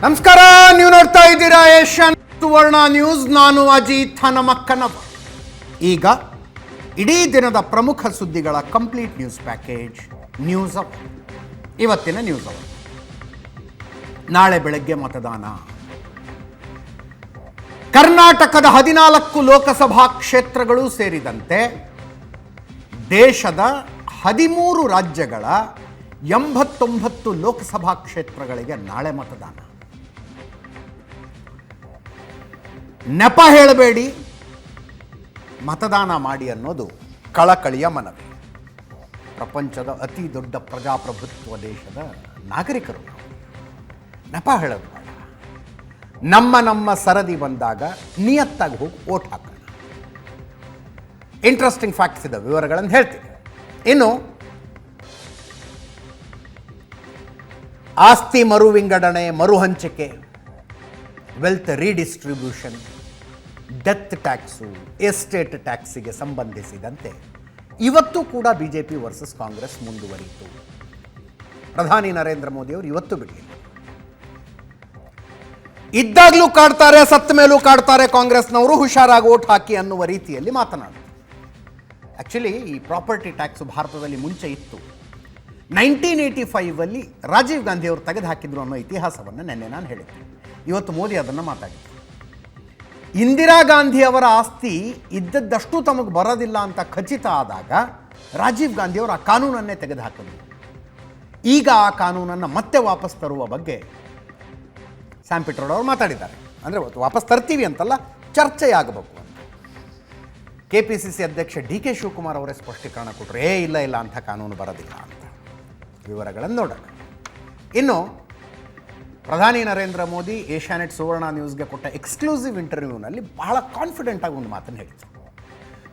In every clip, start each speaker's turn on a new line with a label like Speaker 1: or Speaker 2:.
Speaker 1: ನಮಸ್ಕಾರ, ನೀವು ನೋಡ್ತಾ ಇದ್ದೀರಾ ಏಷ್ಯನ್ ಸುವರ್ಣ ನ್ಯೂಸ್. ನಾನು ಅಜಿತ್ ಹನುಮಕ್ಕನವ. ಈಗ ಇಡೀ ದಿನದ ಪ್ರಮುಖ ಸುದ್ದಿಗಳ complete news package news hour. ಇವತ್ತಿನ ನ್ಯೂಸ್ ಅವರ್. ನಾಳೆ ಬೆಳಗ್ಗೆ ಮತದಾನ. ಕರ್ನಾಟಕದ 14 ಲೋಕಸಭಾ ಕ್ಷೇತ್ರಗಳು ಸೇರಿದಂತೆ ದೇಶದ 13 ರಾಜ್ಯಗಳ 89 ಲೋಕಸಭಾ ಕ್ಷೇತ್ರಗಳಿಗೆ ನಾಳೆ ಮತದಾನ. ನೆಪ ಹೇಳಬೇಡಿ, ಮತದಾನ ಮಾಡಿ ಅನ್ನೋದು ಕಳಕಳಿಯ ಮನವಿ. ಪ್ರಪಂಚದ ಅತಿ ದೊಡ್ಡ ಪ್ರಜಾಪ್ರಭುತ್ವ ದೇಶದ ನಾಗರಿಕರು ನಾವು. ನೆಪ ಹೇಳೋದು ಬೇಡ. ನಮ್ಮ ಸರದಿ ಬಂದಾಗ ನಿಯತ್ತಾಗಿ ಹೋಗಿ ಓಟ್ ಹಾಕೋಣ. ಇಂಟ್ರೆಸ್ಟಿಂಗ್ ಫ್ಯಾಕ್ಟ್ಸ್ ಇದೆ, ವಿವರಗಳನ್ನು ಹೇಳ್ತೀನಿ. ಇನ್ನು ಆಸ್ತಿ ಮರು ವಿಂಗಡಣೆ, ಮರು ಹಂಚಿಕೆ, wealth redistribution, death tax, estate ಟ್ಯಾಕ್ಸಿಗೆ ಸಂಬಂಧಿಸಿದಂತೆ ಇವತ್ತು ಕೂಡ ಬಿಜೆಪಿ ವರ್ಸಸ್ ಕಾಂಗ್ರೆಸ್ ಮುಂದುವರಿಯಿತು. ಪ್ರಧಾನಿ ನರೇಂದ್ರ ಮೋದಿಯವರು ಇವತ್ತು ಬಿಡಲಿಲ್ಲ. ಇದ್ದಾಗಲೂ ಕಾಡ್ತಾರೆ, ಸತ್ತ ಮೇಲೂ ಕಾಡ್ತಾರೆ ಕಾಂಗ್ರೆಸ್ನವರು, ಹುಷಾರಾಗಿ ಓಟ್ ಹಾಕಿ ಅನ್ನುವ ರೀತಿಯಲ್ಲಿ ಮಾತನಾಡಿದರು. ಆ್ಯಕ್ಚುಲಿ ಈ ಪ್ರಾಪರ್ಟಿ ಟ್ಯಾಕ್ಸು ಭಾರತದಲ್ಲಿ ಮುಂಚೆ ಇತ್ತು. 1985 ರಾಜೀವ್ ಗಾಂಧಿ ಅವರು ತೆಗೆದು ಹಾಕಿದ್ರು ಅನ್ನೋ ಇತಿಹಾಸವನ್ನು ನೆನ್ನೆ ನಾನು ಹೇಳಿದ್ದೆ. ಇವತ್ತು ಮೋದಿ ಅದನ್ನು ಮಾತಾಡಿದರು. ಇಂದಿರಾ ಗಾಂಧಿ ಅವರ ಆಸ್ತಿ ಇದ್ದದ್ದಷ್ಟು ತಮಗೆ ಬರೋದಿಲ್ಲ ಅಂತ ಖಚಿತ ಆದಾಗ ರಾಜೀವ್ ಗಾಂಧಿ ಅವರು ಆ ಕಾನೂನನ್ನೇ ತೆಗೆದು ಹಾಕಿದ್ರು. ಈಗ ಆ ಕಾನೂನನ್ನು ಮತ್ತೆ ವಾಪಸ್ ತರುವ ಬಗ್ಗೆ ಸ್ಯಾಮ್ ಪಿಟ್ರೋಡ ಅವರು ಮಾತಾಡಿದ್ದಾರೆ. ಅಂದರೆ ವಾಪಸ್ ತರ್ತೀವಿ ಅಂತಲ್ಲ, ಚರ್ಚೆಯಾಗಬೇಕು ಅಂತ. KPCC ಅಧ್ಯಕ್ಷ DK ಶಿವಕುಮಾರ್ ಅವರೇ ಸ್ಪಷ್ಟೀಕರಣ ಕೊಟ್ಟರು, ಇಲ್ಲ ಅಂಥ ಕಾನೂನು ಬರೋದಿಲ್ಲ ಅಂತ. ವಿವರಗಳನ್ನು ನೋಡೋಣ. ಇನ್ನು ಪ್ರಧಾನಿ ನರೇಂದ್ರ ಮೋದಿ ಏಷ್ಯಾನೆಟ್ ಸುವರ್ಣ ನ್ಯೂಸ್ಗೆ ಕೊಟ್ಟ ಎಕ್ಸ್ಕ್ಲೂಸಿವ್ ಇಂಟರ್ವ್ಯೂನಲ್ಲಿ ಬಹಳ ಕಾನ್ಫಿಡೆಂಟಾಗಿ ಒಂದು ಮಾತನ್ನು ಹೇಳಿದರು.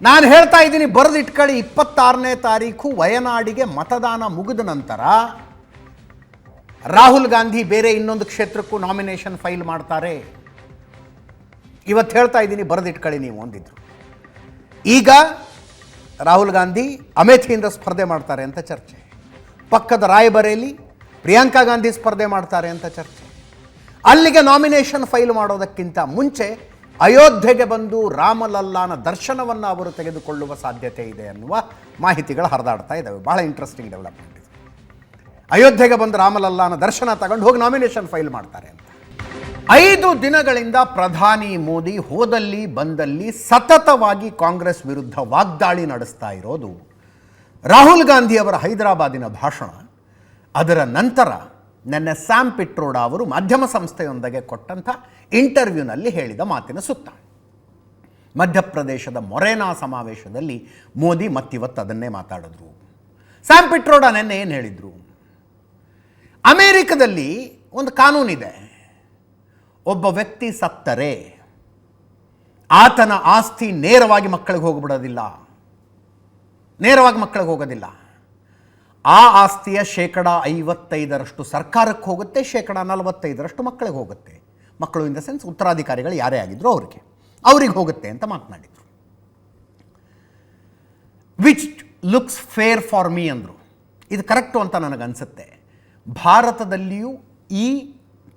Speaker 1: ನಾನು ಹೇಳ್ತಾ ಇದ್ದೀನಿ, ಬರೆದಿಟ್ಕೊಳ್ಳಿ, 26ನೇ ತಾರೀಕು ವಯನಾಡಿಗೆ ಮತದಾನ ಮುಗಿದ ನಂತರ ರಾಹುಲ್ ಗಾಂಧಿ ಬೇರೆ ಇನ್ನೊಂದು ಕ್ಷೇತ್ರಕ್ಕೂ ನಾಮಿನೇಷನ್ ಫೈಲ್ ಮಾಡ್ತಾರೆ. ಇವತ್ತು ಹೇಳ್ತಾ ಇದ್ದೀನಿ, ಬರೆದಿಟ್ಕೊಳ್ಳಿ ನೀವು ಅಂದಿದ್ರು. ಈಗ ರಾಹುಲ್ ಗಾಂಧಿ ಅಮೇಥಿಯಿಂದ ಸ್ಪರ್ಧೆ ಮಾಡ್ತಾರೆ ಅಂತ ಚರ್ಚೆ. ಪಕ್ಕದ ರಾಯಬರೇಲಿ ಪ್ರಿಯಾಂಕಾ ಗಾಂಧಿ ಸ್ಪರ್ಧೆ ಮಾಡ್ತಾರೆ ಅಂತ ಚರ್ಚೆ. ಅಲ್ಲಿಗೆ ನಾಮಿನೇಷನ್ ಫೈಲ್ ಮಾಡೋದಕ್ಕಿಂತ ಮುಂಚೆ ಅಯೋಧ್ಯೆಗೆ ಬಂದು ರಾಮಲಲ್ಲಾನ ದರ್ಶನವನ್ನು ಅವರು ತೆಗೆದುಕೊಳ್ಳುವ ಸಾಧ್ಯತೆ ಇದೆ ಅನ್ನುವ ಮಾಹಿತಿಗಳು ಹರಿದಾಡ್ತಾ ಇದ್ದಾವೆ. ಭಾಳ ಇಂಟ್ರೆಸ್ಟಿಂಗ್ ಡೆವಲಪ್ಮೆಂಟ್ ಇದೆ. ಅಯೋಧ್ಯೆಗೆ ಬಂದು ರಾಮಲಲ್ಲಾನ ದರ್ಶನ ತಗೊಂಡು ಹೋಗಿ ನಾಮಿನೇಷನ್ ಫೈಲ್ ಮಾಡ್ತಾರೆ ಅಂತ. 5 ದಿನಗಳಿಂದ ಪ್ರಧಾನಿ ಮೋದಿ ಹೋದಲ್ಲಿ ಬಂದಲ್ಲಿ ಸತತವಾಗಿ ಕಾಂಗ್ರೆಸ್ ವಿರುದ್ಧ ವಾಗ್ದಾಳಿ ನಡೆಸ್ತಾ ಇರೋದು. ರಾಹುಲ್ ಗಾಂಧಿ ಅವರ ಹೈದರಾಬಾದಿನ ಭಾಷಣ, ಅದರ ನಂತರ ನೆನ್ನೆ ಸ್ಯಾಮ್ ಪಿಟ್ರೋಡ ಅವರು ಮಾಧ್ಯಮ ಸಂಸ್ಥೆಯೊಂದಿಗೆ ಕೊಟ್ಟಂಥ ಇಂಟರ್ವ್ಯೂನಲ್ಲಿ ಹೇಳಿದ ಮಾತಿನ ಸುತ್ತ. ಮಧ್ಯಪ್ರದೇಶದ ಮೊರೇನಾ ಸಮಾವೇಶದಲ್ಲಿ ಮೋದಿ ಮತ್ತಿವತ್ತು ಅದನ್ನೇ ಮಾತಾಡಿದ್ರು. ಸ್ಯಾಮ್ ಪಿಟ್ರೋಡ ನೆನ್ನೆ ಏನು ಹೇಳಿದರು? ಅಮೇರಿಕದಲ್ಲಿ ಒಂದು ಕಾನೂನಿದೆ, ಒಬ್ಬ ವ್ಯಕ್ತಿ ಸತ್ತರೆ ಆತನ ಆಸ್ತಿ ನೇರವಾಗಿ ಮಕ್ಕಳಿಗೆ ಹೋಗ್ಬಿಡೋದಿಲ್ಲ, ನೇರವಾಗಿ ಮಕ್ಕಳಿಗೆ ಹೋಗೋದಿಲ್ಲ. ಆ ಆಸ್ತಿಯ 55% ಸರ್ಕಾರಕ್ಕೆ ಹೋಗುತ್ತೆ, 45% ಮಕ್ಕಳಿಗೆ ಹೋಗುತ್ತೆ. ಮಕ್ಕಳು ಇನ್ ದ ಸೆನ್ಸ್ ಉತ್ತರಾಧಿಕಾರಿಗಳು ಯಾರೇ ಆಗಿದ್ರು ಅವ್ರಿಗೆ ಹೋಗುತ್ತೆ ಅಂತ ಮಾತನಾಡಿದರು. Which looks fair for me ಅಂದರು. ಇದು ಕರೆಕ್ಟು ಅಂತ ನನಗನ್ಸುತ್ತೆ. ಭಾರತದಲ್ಲಿಯೂ ಈ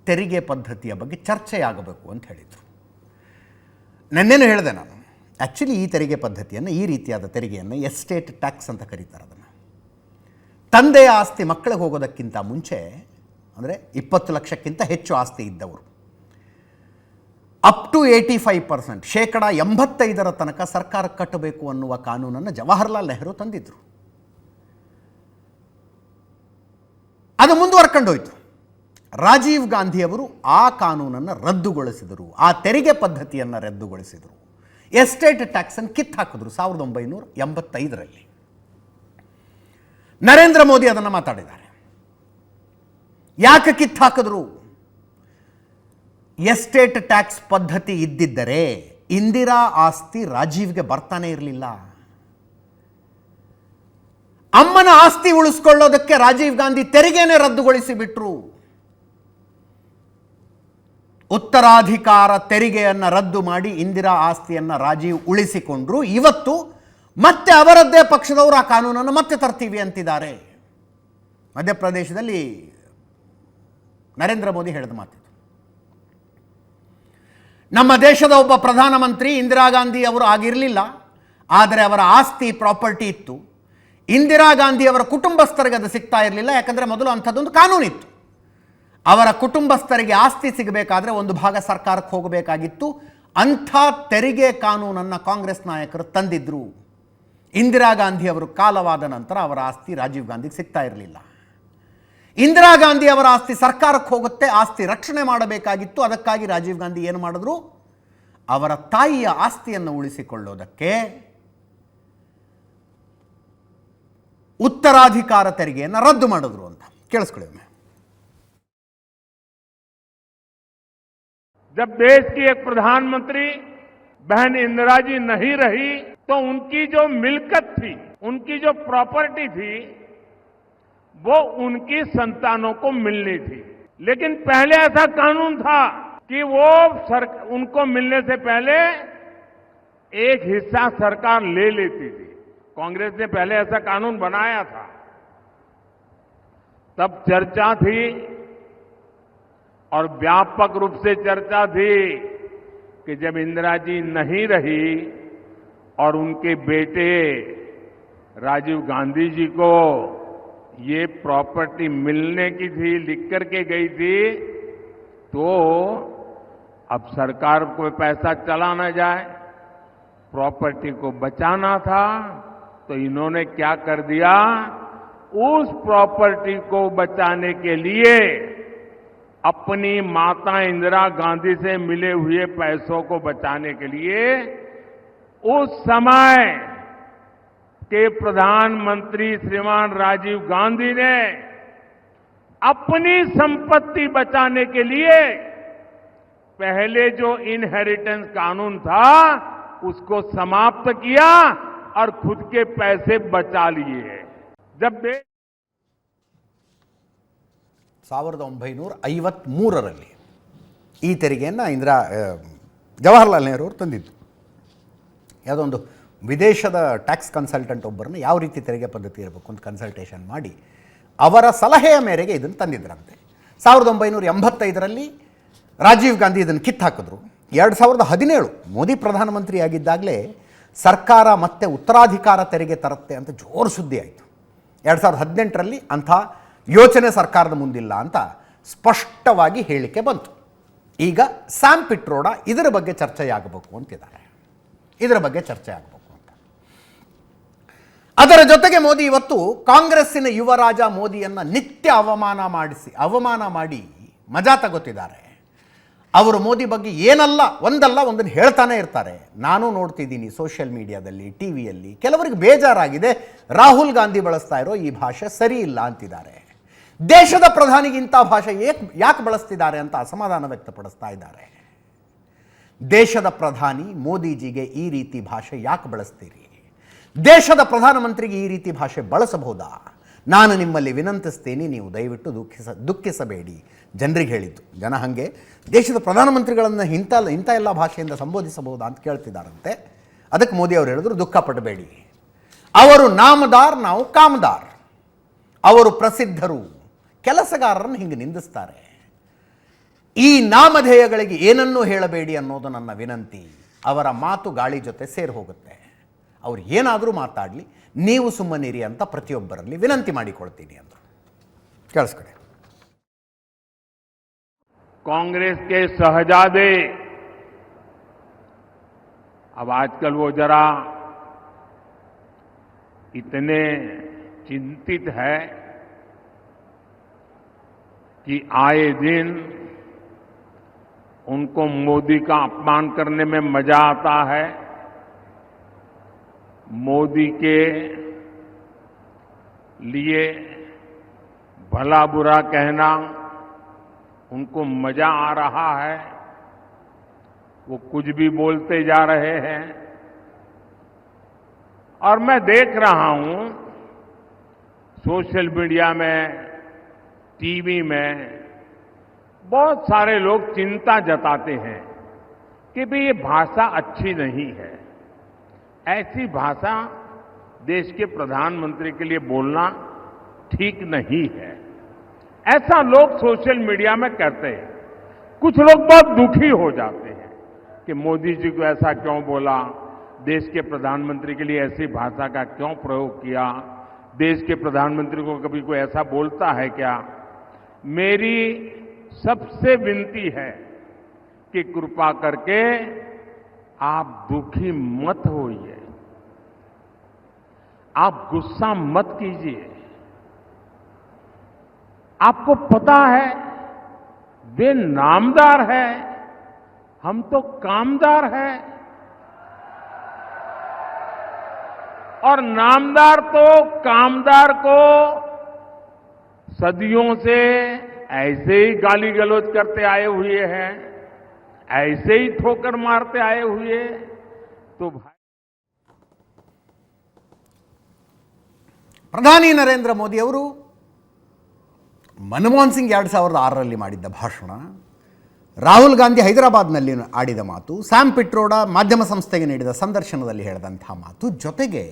Speaker 1: ತೆರಿಗೆ ಪದ್ಧತಿಯ ಬಗ್ಗೆ ಚರ್ಚೆಯಾಗಬೇಕು ಅಂತ ಹೇಳಿದರು. ನೆನ್ನೆನೂ ಹೇಳಿದೆ ನಾನು. ಆ್ಯಕ್ಚುಲಿ ಈ ತೆರಿಗೆ ಪದ್ಧತಿಯನ್ನು, ಈ ರೀತಿಯಾದ ತೆರಿಗೆಯನ್ನು ಎಸ್ಟೇಟ್ ಟ್ಯಾಕ್ಸ್ ಅಂತ ಕರೀತಾರೆ. ಅದನ್ನು ತಂದೆಯ ಆಸ್ತಿ ಮಕ್ಕಳಿಗೆ ಹೋಗೋದಕ್ಕಿಂತ ಮುಂಚೆ, ಅಂದರೆ 20 ಲಕ್ಷಕ್ಕಿಂತ ಹೆಚ್ಚು ಆಸ್ತಿ ಇದ್ದವರು ಅಪ್ ಟು 85%, 85% ತನಕ ಸರ್ಕಾರಕ್ಕೆ ಕಟ್ಟಬೇಕು ಅನ್ನುವ ಕಾನೂನನ್ನು ಜವಾಹರ್ಲಾಲ್ ನೆಹರು ತಂದಿದ್ರು. ಅದು ಮುಂದುವರ್ಕೊಂಡು ಹೋಯಿತು. ರಾಜೀವ್ ಗಾಂಧಿಯವರು ಆ ಕಾನೂನನ್ನು ರದ್ದುಗೊಳಿಸಿದರು, ಆ ತೆರಿಗೆ ಪದ್ಧತಿಯನ್ನು ರದ್ದುಗೊಳಿಸಿದರು. ಎಸ್ಟೇಟ್ ಟ್ಯಾಕ್ಸನ್ನು ಕಿತ್ತು ಹಾಕಿದ್ರು 1985ರಲ್ಲಿ. ನರೇಂದ್ರ ಮೋದಿ ಅದನ್ನು ಮಾತಾಡಿದ್ದಾರೆ. ಯಾಕೆ ಕಿತ್ತು ಹಾಕಿದ್ರು? ಎಸ್ಟೇಟ್ ಟ್ಯಾಕ್ಸ್ ಪದ್ಧತಿ ಇದ್ದಿದ್ದರೆ ಇಂದಿರಾ ಆಸ್ತಿ ರಾಜೀವ್ಗೆ ಬರ್ತಾನೆ ಇರಲಿಲ್ಲ. ಅಮ್ಮನ ಆಸ್ತಿ ಉಳಿಸ್ಕೊಳ್ಳೋದಕ್ಕೆ ರಾಜೀವ್ ಗಾಂಧಿ ತೆರಿಗೆನೇ ರದ್ದುಗೊಳಿಸಿ ಬಿಟ್ರು. ಉತ್ತರಾಧಿಕಾರ ತೆರಿಗೆಯನ್ನು ರದ್ದು ಮಾಡಿ ಇಂದಿರಾ ಆಸ್ತಿಯನ್ನು ರಾಜೀವ್ ಉಳಿಸಿಕೊಂಡ್ರು. ಇವತ್ತು ಮತ್ತೆ ಅವರದ್ದೇ ಪಕ್ಷದವರು ಆ ಕಾನೂನನ್ನು ಮತ್ತೆ ತರ್ತೀವಿ ಅಂತಿದ್ದಾರೆ. ಮಧ್ಯಪ್ರದೇಶದಲ್ಲಿ ನರೇಂದ್ರ ಮೋದಿ ಹೇಳಿದ ಮಾತಿತ್ತು. ನಮ್ಮ ದೇಶದ ಒಬ್ಬ ಪ್ರಧಾನಮಂತ್ರಿ ಇಂದಿರಾ ಗಾಂಧಿ ಅವರು ಆಗಿರಲಿಲ್ಲ, ಆದರೆ ಅವರ ಆಸ್ತಿ ಪ್ರಾಪರ್ಟಿ ಇತ್ತು. ಇಂದಿರಾ ಗಾಂಧಿ ಅವರ ಕುಟುಂಬಸ್ಥರಿಗೆ ಅದು ಸಿಗ್ತಾ ಇರಲಿಲ್ಲ, ಯಾಕಂದರೆ ಮೊದಲು ಅಂಥದ್ದೊಂದು ಕಾನೂನಿತ್ತು. ಅವರ ಕುಟುಂಬಸ್ಥರಿಗೆ ಆಸ್ತಿ ಸಿಗಬೇಕಾದ್ರೆ ಒಂದು ಭಾಗ ಸರ್ಕಾರಕ್ಕೆ ಹೋಗಬೇಕಾಗಿತ್ತು. ಅಂಥ ತೆರಿಗೆ ಕಾನೂನನ್ನು ಕಾಂಗ್ರೆಸ್ ನಾಯಕರು ತಂದಿದ್ದರು. ಇಂದಿರಾ ಗಾಂಧಿ ಅವರು ಕಾಲವಾದ ನಂತರ ಅವರ ಆಸ್ತಿ ರಾಜೀವ್ ಗಾಂಧಿಗೆ ಸಿಗ್ತಾ ಇರಲಿಲ್ಲ. ಇಂದಿರಾ ಗಾಂಧಿ ಅವರ ಆಸ್ತಿ ಸರ್ಕಾರಕ್ಕೆ ಹೋಗುತ್ತೆ, ಆಸ್ತಿ ರಕ್ಷಣೆ ಮಾಡಬೇಕಾಗಿತ್ತು. ಅದಕ್ಕಾಗಿ ರಾಜೀವ್ ಗಾಂಧಿ ಏನು ಮಾಡಿದ್ರು, ಅವರ ತಾಯಿಯ ಆಸ್ತಿಯನ್ನು ಉಳಿಸಿಕೊಳ್ಳೋದಕ್ಕೆ ಉತ್ತರಾಧಿಕಾರ ತೆರಿಗೆಯನ್ನು ರದ್ದು ಮಾಡಿದ್ರು ಅಂತ. ಕೇಳಿಸ್ಕೊಳ್ಳಿ ಒಮ್ಮೆ.
Speaker 2: जब देश की एक प्रधानमंत्री बहन इंदिरा जी नहीं रही तो उनकी जो मिल्कत थी, उनकी जो प्रॉपर्टी थी, वो उनकी संतानों को मिलनी थी. लेकिन पहले ऐसा कानून था कि वो उनको मिलने से पहले एक हिस्सा सरकार ले लेती थी. कांग्रेस ने पहले ऐसा कानून बनाया था. तब चर्चा थी और व्यापक रूप से चर्चा थी कि जब इंदिरा जी नहीं रही और उनके बेटे राजीव गांधी जी को ये प्रॉपर्टी मिलने की थी, लिख करके गई थी, तो अब सरकार को पैसा चला न जाए, प्रॉपर्टी को बचाना था. तो इन्होंने क्या कर दिया, उस प्रॉपर्टी को बचाने के लिए अपनी माता इंदिरा गांधी से मिले हुए पैसों को बचाने के लिए उस समय के प्रधानमंत्री श्रीमान राजीव गांधी ने अपनी संपत्ति बचाने के लिए पहले जो इनहेरिटेंस कानून था उसको समाप्त किया और खुद के पैसे बचा लिए. जब
Speaker 1: 1953ರಲ್ಲಿ ಈ ತೆರಿಗೆಯನ್ನು ಜವಾಹರ್ಲಾಲ್ ನೆಹರು ಅವರು ತಂದಿದ್ದು. ಯಾವುದೋ ಒಂದು ವಿದೇಶದ ಟ್ಯಾಕ್ಸ್ ಕನ್ಸಲ್ಟೆಂಟ್ ಒಬ್ಬರನ್ನು ಯಾವ ರೀತಿ ತೆರಿಗೆ ಪದ್ಧತಿ ಇರಬೇಕು ಅಂತ ಕನ್ಸಲ್ಟೇಷನ್ ಮಾಡಿ ಅವರ ಸಲಹೆಯ ಮೇರೆಗೆ ಇದನ್ನು ತಂದಿದ್ದರಂತೆ. 1985ರಲ್ಲಿ ರಾಜೀವ್ ಗಾಂಧಿ ಇದನ್ನು ಕಿತ್ತಾಕಿದ್ರು. 2017 ಮೋದಿ ಪ್ರಧಾನಮಂತ್ರಿ ಆಗಿದ್ದಾಗಲೇ ಸರ್ಕಾರ ಮತ್ತೆ ಉತ್ತರಾಧಿಕಾರ ತೆರಿಗೆ ತರುತ್ತೆ ಅಂತ ಜೋರು ಸುದ್ದಿ ಆಯಿತು. 2018ರಲ್ಲಿ ಅಂಥ ಯೋಚನೆ ಸರ್ಕಾರದ ಮುಂದಿಲ್ಲ ಅಂತ ಸ್ಪಷ್ಟವಾಗಿ ಹೇಳಿಕೆ ಬಂತು. ಈಗ ಸ್ಯಾಮ್ ಪಿಟ್ರೋಡಾ ಇದರ ಬಗ್ಗೆ ಚರ್ಚೆಯಾಗಬೇಕು ಅಂತಿದ್ದಾರೆ. ಇದರ ಬಗ್ಗೆ ಚರ್ಚೆ ಆಗಬೇಕು ಅಂತ. ಅದರ ಜೊತೆಗೆ ಮೋದಿ ಇವತ್ತು ಕಾಂಗ್ರೆಸ್ಸಿನ ಯುವರಾಜ ಮೋದಿಯನ್ನು ನಿತ್ಯ ಅವಮಾನ ಮಾಡಿ ಮಜಾ ತಗೋತಿದ್ದಾರೆ. ಅವರು ಮೋದಿ ಬಗ್ಗೆ ಒಂದಲ್ಲ ಒಂದನ್ನು ಹೇಳ್ತಾನೆ ಇರ್ತಾರೆ. ನಾನು ನೋಡ್ತಿದ್ದೀನಿ ಸೋಷಿಯಲ್ ಮೀಡಿಯಾದಲ್ಲಿ, ಟಿ ವಿಯಲ್ಲಿ. ಕೆಲವರಿಗೆ ಬೇಜಾರಾಗಿದೆ, ರಾಹುಲ್ ಗಾಂಧಿ ಬಳಸ್ತಾ ಇರೋ ಈ ಭಾಷೆ ಸರಿ ಇಲ್ಲ ಅಂತಿದ್ದಾರೆ. ದೇಶದ ಪ್ರಧಾನಿಗಿಂತ ಭಾಷೆ ಯಾಕೆ ಬಳಸ್ತಿದ್ದಾರೆ ಅಂತ ಅಸಮಾಧಾನ ವ್ಯಕ್ತಪಡಿಸ್ತಾ ಇದ್ದಾರೆ. ದೇಶದ ಪ್ರಧಾನಿ ಮೋದಿಜಿಗೆ ಈ ರೀತಿ ಭಾಷೆ ಯಾಕೆ ಬಳಸ್ತೀರಿ? ದೇಶದ ಪ್ರಧಾನಮಂತ್ರಿಗೆ ಈ ರೀತಿ ಭಾಷೆ ಬಳಸಬಹುದಾ? ನಾನು ನಿಮ್ಮಲ್ಲಿ ವಿನಂತಿಸ್ತೀನಿ, ನೀವು ದಯವಿಟ್ಟು ದುಃಖಿಸಬೇಡಿ. ಜನರಿಗೆ ಹೇಳಿದ್ದು. ಜನ ಹಾಗೆ ದೇಶದ ಪ್ರಧಾನಮಂತ್ರಿಗಳನ್ನು ಇಂಥ ಎಲ್ಲ ಭಾಷೆಯಿಂದ ಸಂಬೋಧಿಸಬಹುದಾ ಅಂತ ಕೇಳ್ತಿದ್ದಾರಂತೆ. ಅದಕ್ಕೆ ಮೋದಿ ಅವರು ಹೇಳಿದ್ರು, ದುಃಖ ಪಡಬೇಡಿ. ಅವರು ನಾಮದಾರ್, ನಾವು ಕಾಮದಾರ್. ಅವರು ಪ್ರಸಿದ್ಧರು, ಕೆಲಸಗಾರರನ್ನು ಹಿಂಗೆ ನಿಂದಿಸ್ತಾರೆ. ಈ ನಾಮಧೇಯಗಳಿಗೆ ಏನನ್ನೂ ಹೇಳಬೇಡಿ ಅನ್ನೋದು ನನ್ನ ವಿನಂತಿ. ಅವರ ಮಾತು ಗಾಳಿ ಜೊತೆ ಸೇರಿ ಹೋಗುತ್ತೆ. ಅವ್ರು ಏನಾದರೂ ಮಾತಾಡಲಿ, ನೀವು ಸುಮ್ಮನಿರಿ ಅಂತ ಪ್ರತಿಯೊಬ್ಬರಲ್ಲಿ ವಿನಂತಿ ಮಾಡಿಕೊಳ್ತೀನಿ ಅಂದರು. ಕೇಳಿಸ್ಕೊಳ್ಳಿ.
Speaker 2: कांग्रेस के शहजादे अब आजकल वो जरा इतने चिंतित है कि आए दिन उनको मोदी का अपमान करने में मजा आता है. मोदी के लिए भला बुरा कहना उनको मजा आ रहा है. वो कुछ भी बोलते जा रहे हैं. और मैं देख रहा हूं सोशल मीडिया में, टीवी में बहुत सारे लोग चिंता जताते हैं कि भाई ये भाषा अच्छी नहीं है. ऐसी भाषा देश के प्रधानमंत्री के लिए बोलना ठीक नहीं है. ऐसा लोग सोशल मीडिया में कहते हैं. कुछ लोग बहुत दुखी हो जाते हैं. कि मोदी जी को ऐसा क्यों बोला, देश के प्रधानमंत्री के लिए ऐसी भाषा का क्यों प्रयोग किया, देश के प्रधानमंत्री को कभी कोई ऐसा बोलता है क्या। मेरी सबसे विनती है कि कृपा करके आप दुखी मत होइए, आप गुस्सा मत कीजिए। आपको पता है वे नामदार है, हम तो कामदार है। और नामदार तो कामदार को सदियों से ऐसे ही गाली गलौज करते आए हुए हैं, ऐसे ही ठोकर मारते आए हुए। तो भाई
Speaker 1: ಪ್ರಧಾನಿ ನರೇಂದ್ರ ಮೋದಿ ಅವರು ಮನಮೋಹನ್ ಸಿಂಗ್ 2006ರಲ್ಲಿ ಮಾಡಿದ್ದ ಭಾಷಣ, ರಾಹುಲ್ ಗಾಂಧಿ ಹೈದರಾಬಾದ್ನಲ್ಲಿ ಆಡಿದ ಮಾತು, ಸ್ಯಾಮ್ ಪಿಟ್ರೋಡಾ ಮಾಧ್ಯಮ ಸಂಸ್ಥೆಗೆ ನೀಡಿದ ಸಂದರ್ಶನದಲ್ಲಿ ಹೇಳಿದಂಥ ಮಾತು, ಜೊತೆಗೆ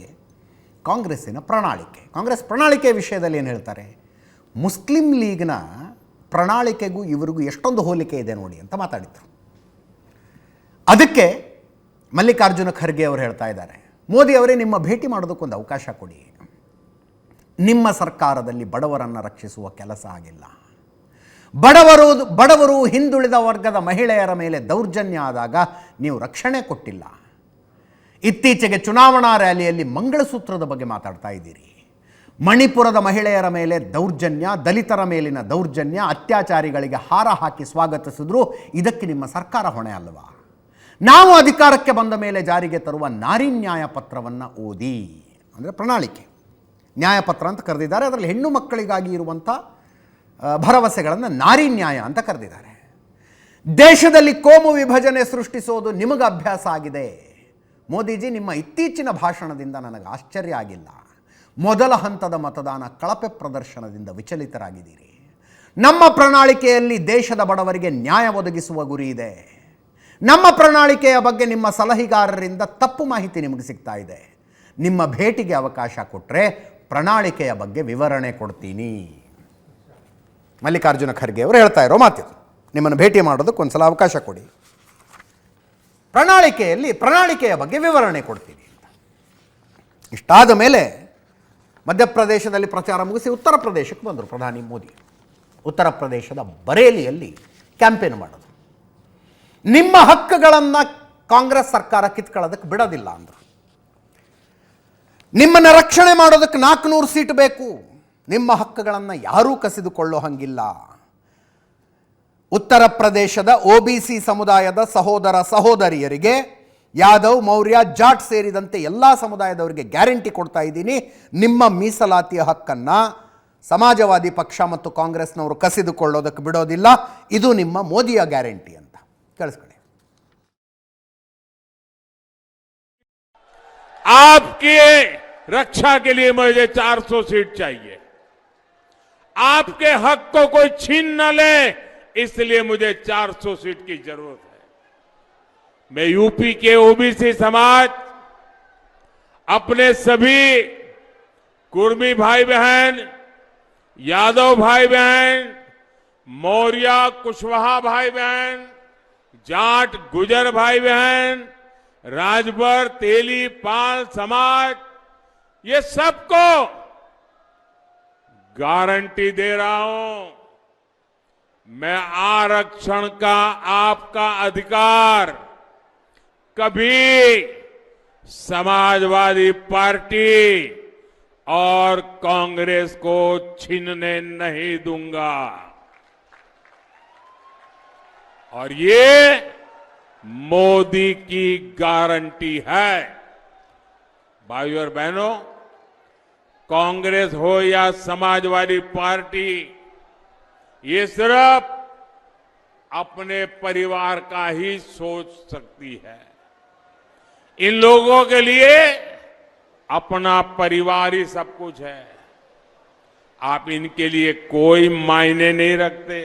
Speaker 1: ಕಾಂಗ್ರೆಸ್ಸಿನ ಪ್ರಣಾಳಿಕೆ. ಕಾಂಗ್ರೆಸ್ ಪ್ರಣಾಳಿಕೆ ವಿಷಯದಲ್ಲಿ ಏನು ಹೇಳ್ತಾರೆ, ಮುಸ್ಲಿಂ ಲೀಗ್ನ ಪ್ರಣಾಳಿಕೆಗೂ ಇವರಿಗೂ ಎಷ್ಟೊಂದು ಹೋಲಿಕೆ ಇದೆ ನೋಡಿ ಅಂತ ಮಾತಾಡಿದರು. ಅದಕ್ಕೆ ಮಲ್ಲಿಕಾರ್ಜುನ ಖರ್ಗೆ ಅವರು ಹೇಳ್ತಾ ಇದ್ದಾರೆ, ಮೋದಿ ಅವರೇ ನಿಮ್ಮ ಭೇಟಿ ಮಾಡೋದಕ್ಕೊಂದು ಅವಕಾಶ ಕೊಡಿ. ನಿಮ್ಮ ಸರ್ಕಾರದಲ್ಲಿ ಬಡವರನ್ನು ರಕ್ಷಿಸುವ ಕೆಲಸ ಆಗಿಲ್ಲ. ಬಡವರು ಹಿಂದುಳಿದ ವರ್ಗದ ಮಹಿಳೆಯರ ಮೇಲೆ ದೌರ್ಜನ್ಯ ಆದಾಗ ನೀವು ರಕ್ಷಣೆ ಕೊಟ್ಟಿಲ್ಲ. ಇತ್ತೀಚೆಗೆ ಚುನಾವಣಾ ರ್ಯಾಲಿಯಲ್ಲಿ ಮಂಗಳಸೂತ್ರದ ಬಗ್ಗೆ ಮಾತಾಡ್ತಾ ಇದ್ದೀರಿ. ಮಣಿಪುರದ ಮಹಿಳೆಯರ ಮೇಲೆ ದೌರ್ಜನ್ಯ, ದಲಿತರ ಮೇಲಿನ ದೌರ್ಜನ್ಯ, ಅತ್ಯಾಚಾರಿಗಳಿಗೆ ಹಾರ ಹಾಕಿ ಸ್ವಾಗತಿಸಿದ್ರು. ಇದಕ್ಕೆ ನಿಮ್ಮ ಸರ್ಕಾರ ಹೊಣೆ ಅಲ್ವಾ? ನಾವು ಅಧಿಕಾರಕ್ಕೆ ಬಂದ ಮೇಲೆ ಜಾರಿಗೆ ತರುವ ನಾರಿ ನ್ಯಾಯ ಪತ್ರವನ್ನು ಓದಿ, ಅಂದರೆ ಪ್ರಣಾಳಿಕೆ ನ್ಯಾಯಪತ್ರ ಅಂತ ಕರೆದಿದ್ದಾರೆ. ಅದರಲ್ಲಿ ಹೆಣ್ಣು ಮಕ್ಕಳಿಗಾಗಿ ಇರುವಂಥ ಭರವಸೆಗಳನ್ನು ನಾರಿ ನ್ಯಾಯ ಅಂತ ಕರೆದಿದ್ದಾರೆ. ದೇಶದಲ್ಲಿ ಕೋಮು ವಿಭಜನೆ ಸೃಷ್ಟಿಸೋದು ನಿಮಗೆ ಅಭ್ಯಾಸ ಆಗಿದೆ. ಮೋದಿಜಿ, ನಿಮ್ಮ ಇತ್ತೀಚಿನ ಭಾಷಣದಿಂದ ನನಗೆ ಆಶ್ಚರ್ಯ ಆಗಿಲ್ಲ. ಮೊದಲ ಹಂತದ ಮತದಾನ ಕಳಪೆ ಪ್ರದರ್ಶನದಿಂದ ವಿಚಲಿತರಾಗಿದ್ದೀರಿ. ನಮ್ಮ ಪ್ರಣಾಳಿಕೆಯಲ್ಲಿ ದೇಶದ ಬಡವರಿಗೆ ನ್ಯಾಯ ಒದಗಿಸುವ ಗುರಿ ಇದೆ. ನಮ್ಮ ಪ್ರಣಾಳಿಕೆಯ ಬಗ್ಗೆ ನಿಮ್ಮ ಸಲಹೆಗಾರರಿಂದ ತಪ್ಪು ಮಾಹಿತಿ ನಿಮಗೆ ಸಿಗ್ತಾ ಇದೆ. ನಿಮ್ಮ ಭೇಟಿಗೆ ಅವಕಾಶ ಕೊಟ್ಟರೆ ಪ್ರಣಾಳಿಕೆಯ ಬಗ್ಗೆ ವಿವರಣೆ ಕೊಡ್ತೀನಿ. ಮಲ್ಲಿಕಾರ್ಜುನ ಖರ್ಗೆ ಅವರು ಹೇಳ್ತಾ ಇರೋ ಮಾತಿದು. ನಿಮ್ಮನ್ನು ಭೇಟಿ ಮಾಡೋದಕ್ಕೆ ಒಂದು ಸಲ ಅವಕಾಶ ಕೊಡಿ, ಪ್ರಣಾಳಿಕೆಯ ಬಗ್ಗೆ ವಿವರಣೆ ಕೊಡ್ತೀನಿ ಅಂತ. ಇಷ್ಟಾದ ಮೇಲೆ ಮಧ್ಯಪ್ರದೇಶದಲ್ಲಿ ಪ್ರಚಾರ ಮುಗಿಸಿ ಉತ್ತರ ಪ್ರದೇಶಕ್ಕೆ ಬಂದರು ಪ್ರಧಾನಿ ಮೋದಿ. ಉತ್ತರ ಪ್ರದೇಶದ ಬರೇಲಿಯಲ್ಲಿ ಕ್ಯಾಂಪೇನ್ ಮಾಡೋದು. ನಿಮ್ಮ ಹಕ್ಕುಗಳನ್ನು ಕಾಂಗ್ರೆಸ್ ಸರ್ಕಾರ ಕಿತ್ಕೊಳ್ಳೋದಕ್ಕೆ ಬಿಡೋದಿಲ್ಲ ಅಂದರು. ನಿಮ್ಮನ್ನು ರಕ್ಷಣೆ ಮಾಡೋದಕ್ಕೆ 400 ಸೀಟ್ ಬೇಕು. ನಿಮ್ಮ ಹಕ್ಕುಗಳನ್ನು ಯಾರೂ ಕಸಿದುಕೊಳ್ಳೋ ಹಂಗಿಲ್ಲ. ಉತ್ತರ ಪ್ರದೇಶದ OBC ಸಮುದಾಯದ ಸಹೋದರ ಸಹೋದರಿಯರಿಗೆ, ಯಾದವ್, ಮೌರ್ಯ, ಜಾಟ್ ಸೇರಿದಂತೆ ಎಲ್ಲ ಸಮುದಾಯದವರಿಗೆ ಗ್ಯಾರಂಟಿ ಕೊಡ್ತಾ ಇದ್ದೀನಿ, ನಿಮ್ಮ ಮೀಸಲಾತಿಯ ಹಕ್ಕನ್ನು ಸಮಾಜವಾದಿ ಪಕ್ಷ ಮತ್ತು ಕಾಂಗ್ರೆಸ್ನವರು ಕಸಿದುಕೊಳ್ಳೋದಕ್ಕೆ ಬಿಡೋದಿಲ್ಲ. ಇದು ನಿಮ್ಮ ಮೋದಿಯ ಗ್ಯಾರಂಟಿ ಅಂತ ಕೇಳಿಸ್ಕೊಳ್ಳಿ.
Speaker 2: आपकी रक्षा के लिए मुझे 400 सीट चाहिए. आपके हक को कोई छीन न ले, इसलिए मुझे 400 सीट की जरूरत है. मैं यूपी के OBC समाज, अपने सभी कुर्मी भाई बहन, यादव भाई बहन, मौर्य कुशवाहा भाई बहन, जाट गुजर भाई बहन, राजभर तेली पाल समाज, ये सबको गारंटी दे रहा हूं, मैं आरक्षण का आपका अधिकार कभी समाजवादी पार्टी और कांग्रेस को छीनने नहीं दूंगा. और ये मोदी की गारंटी है. भाइयों और बहनों, कांग्रेस हो या समाजवादी पार्टी, ये सिर्फ अपने परिवार का ही सोच सकती है. इन लोगों के लिए अपना परिवार ही सब कुछ है. आप इनके लिए कोई मायने नहीं रखते.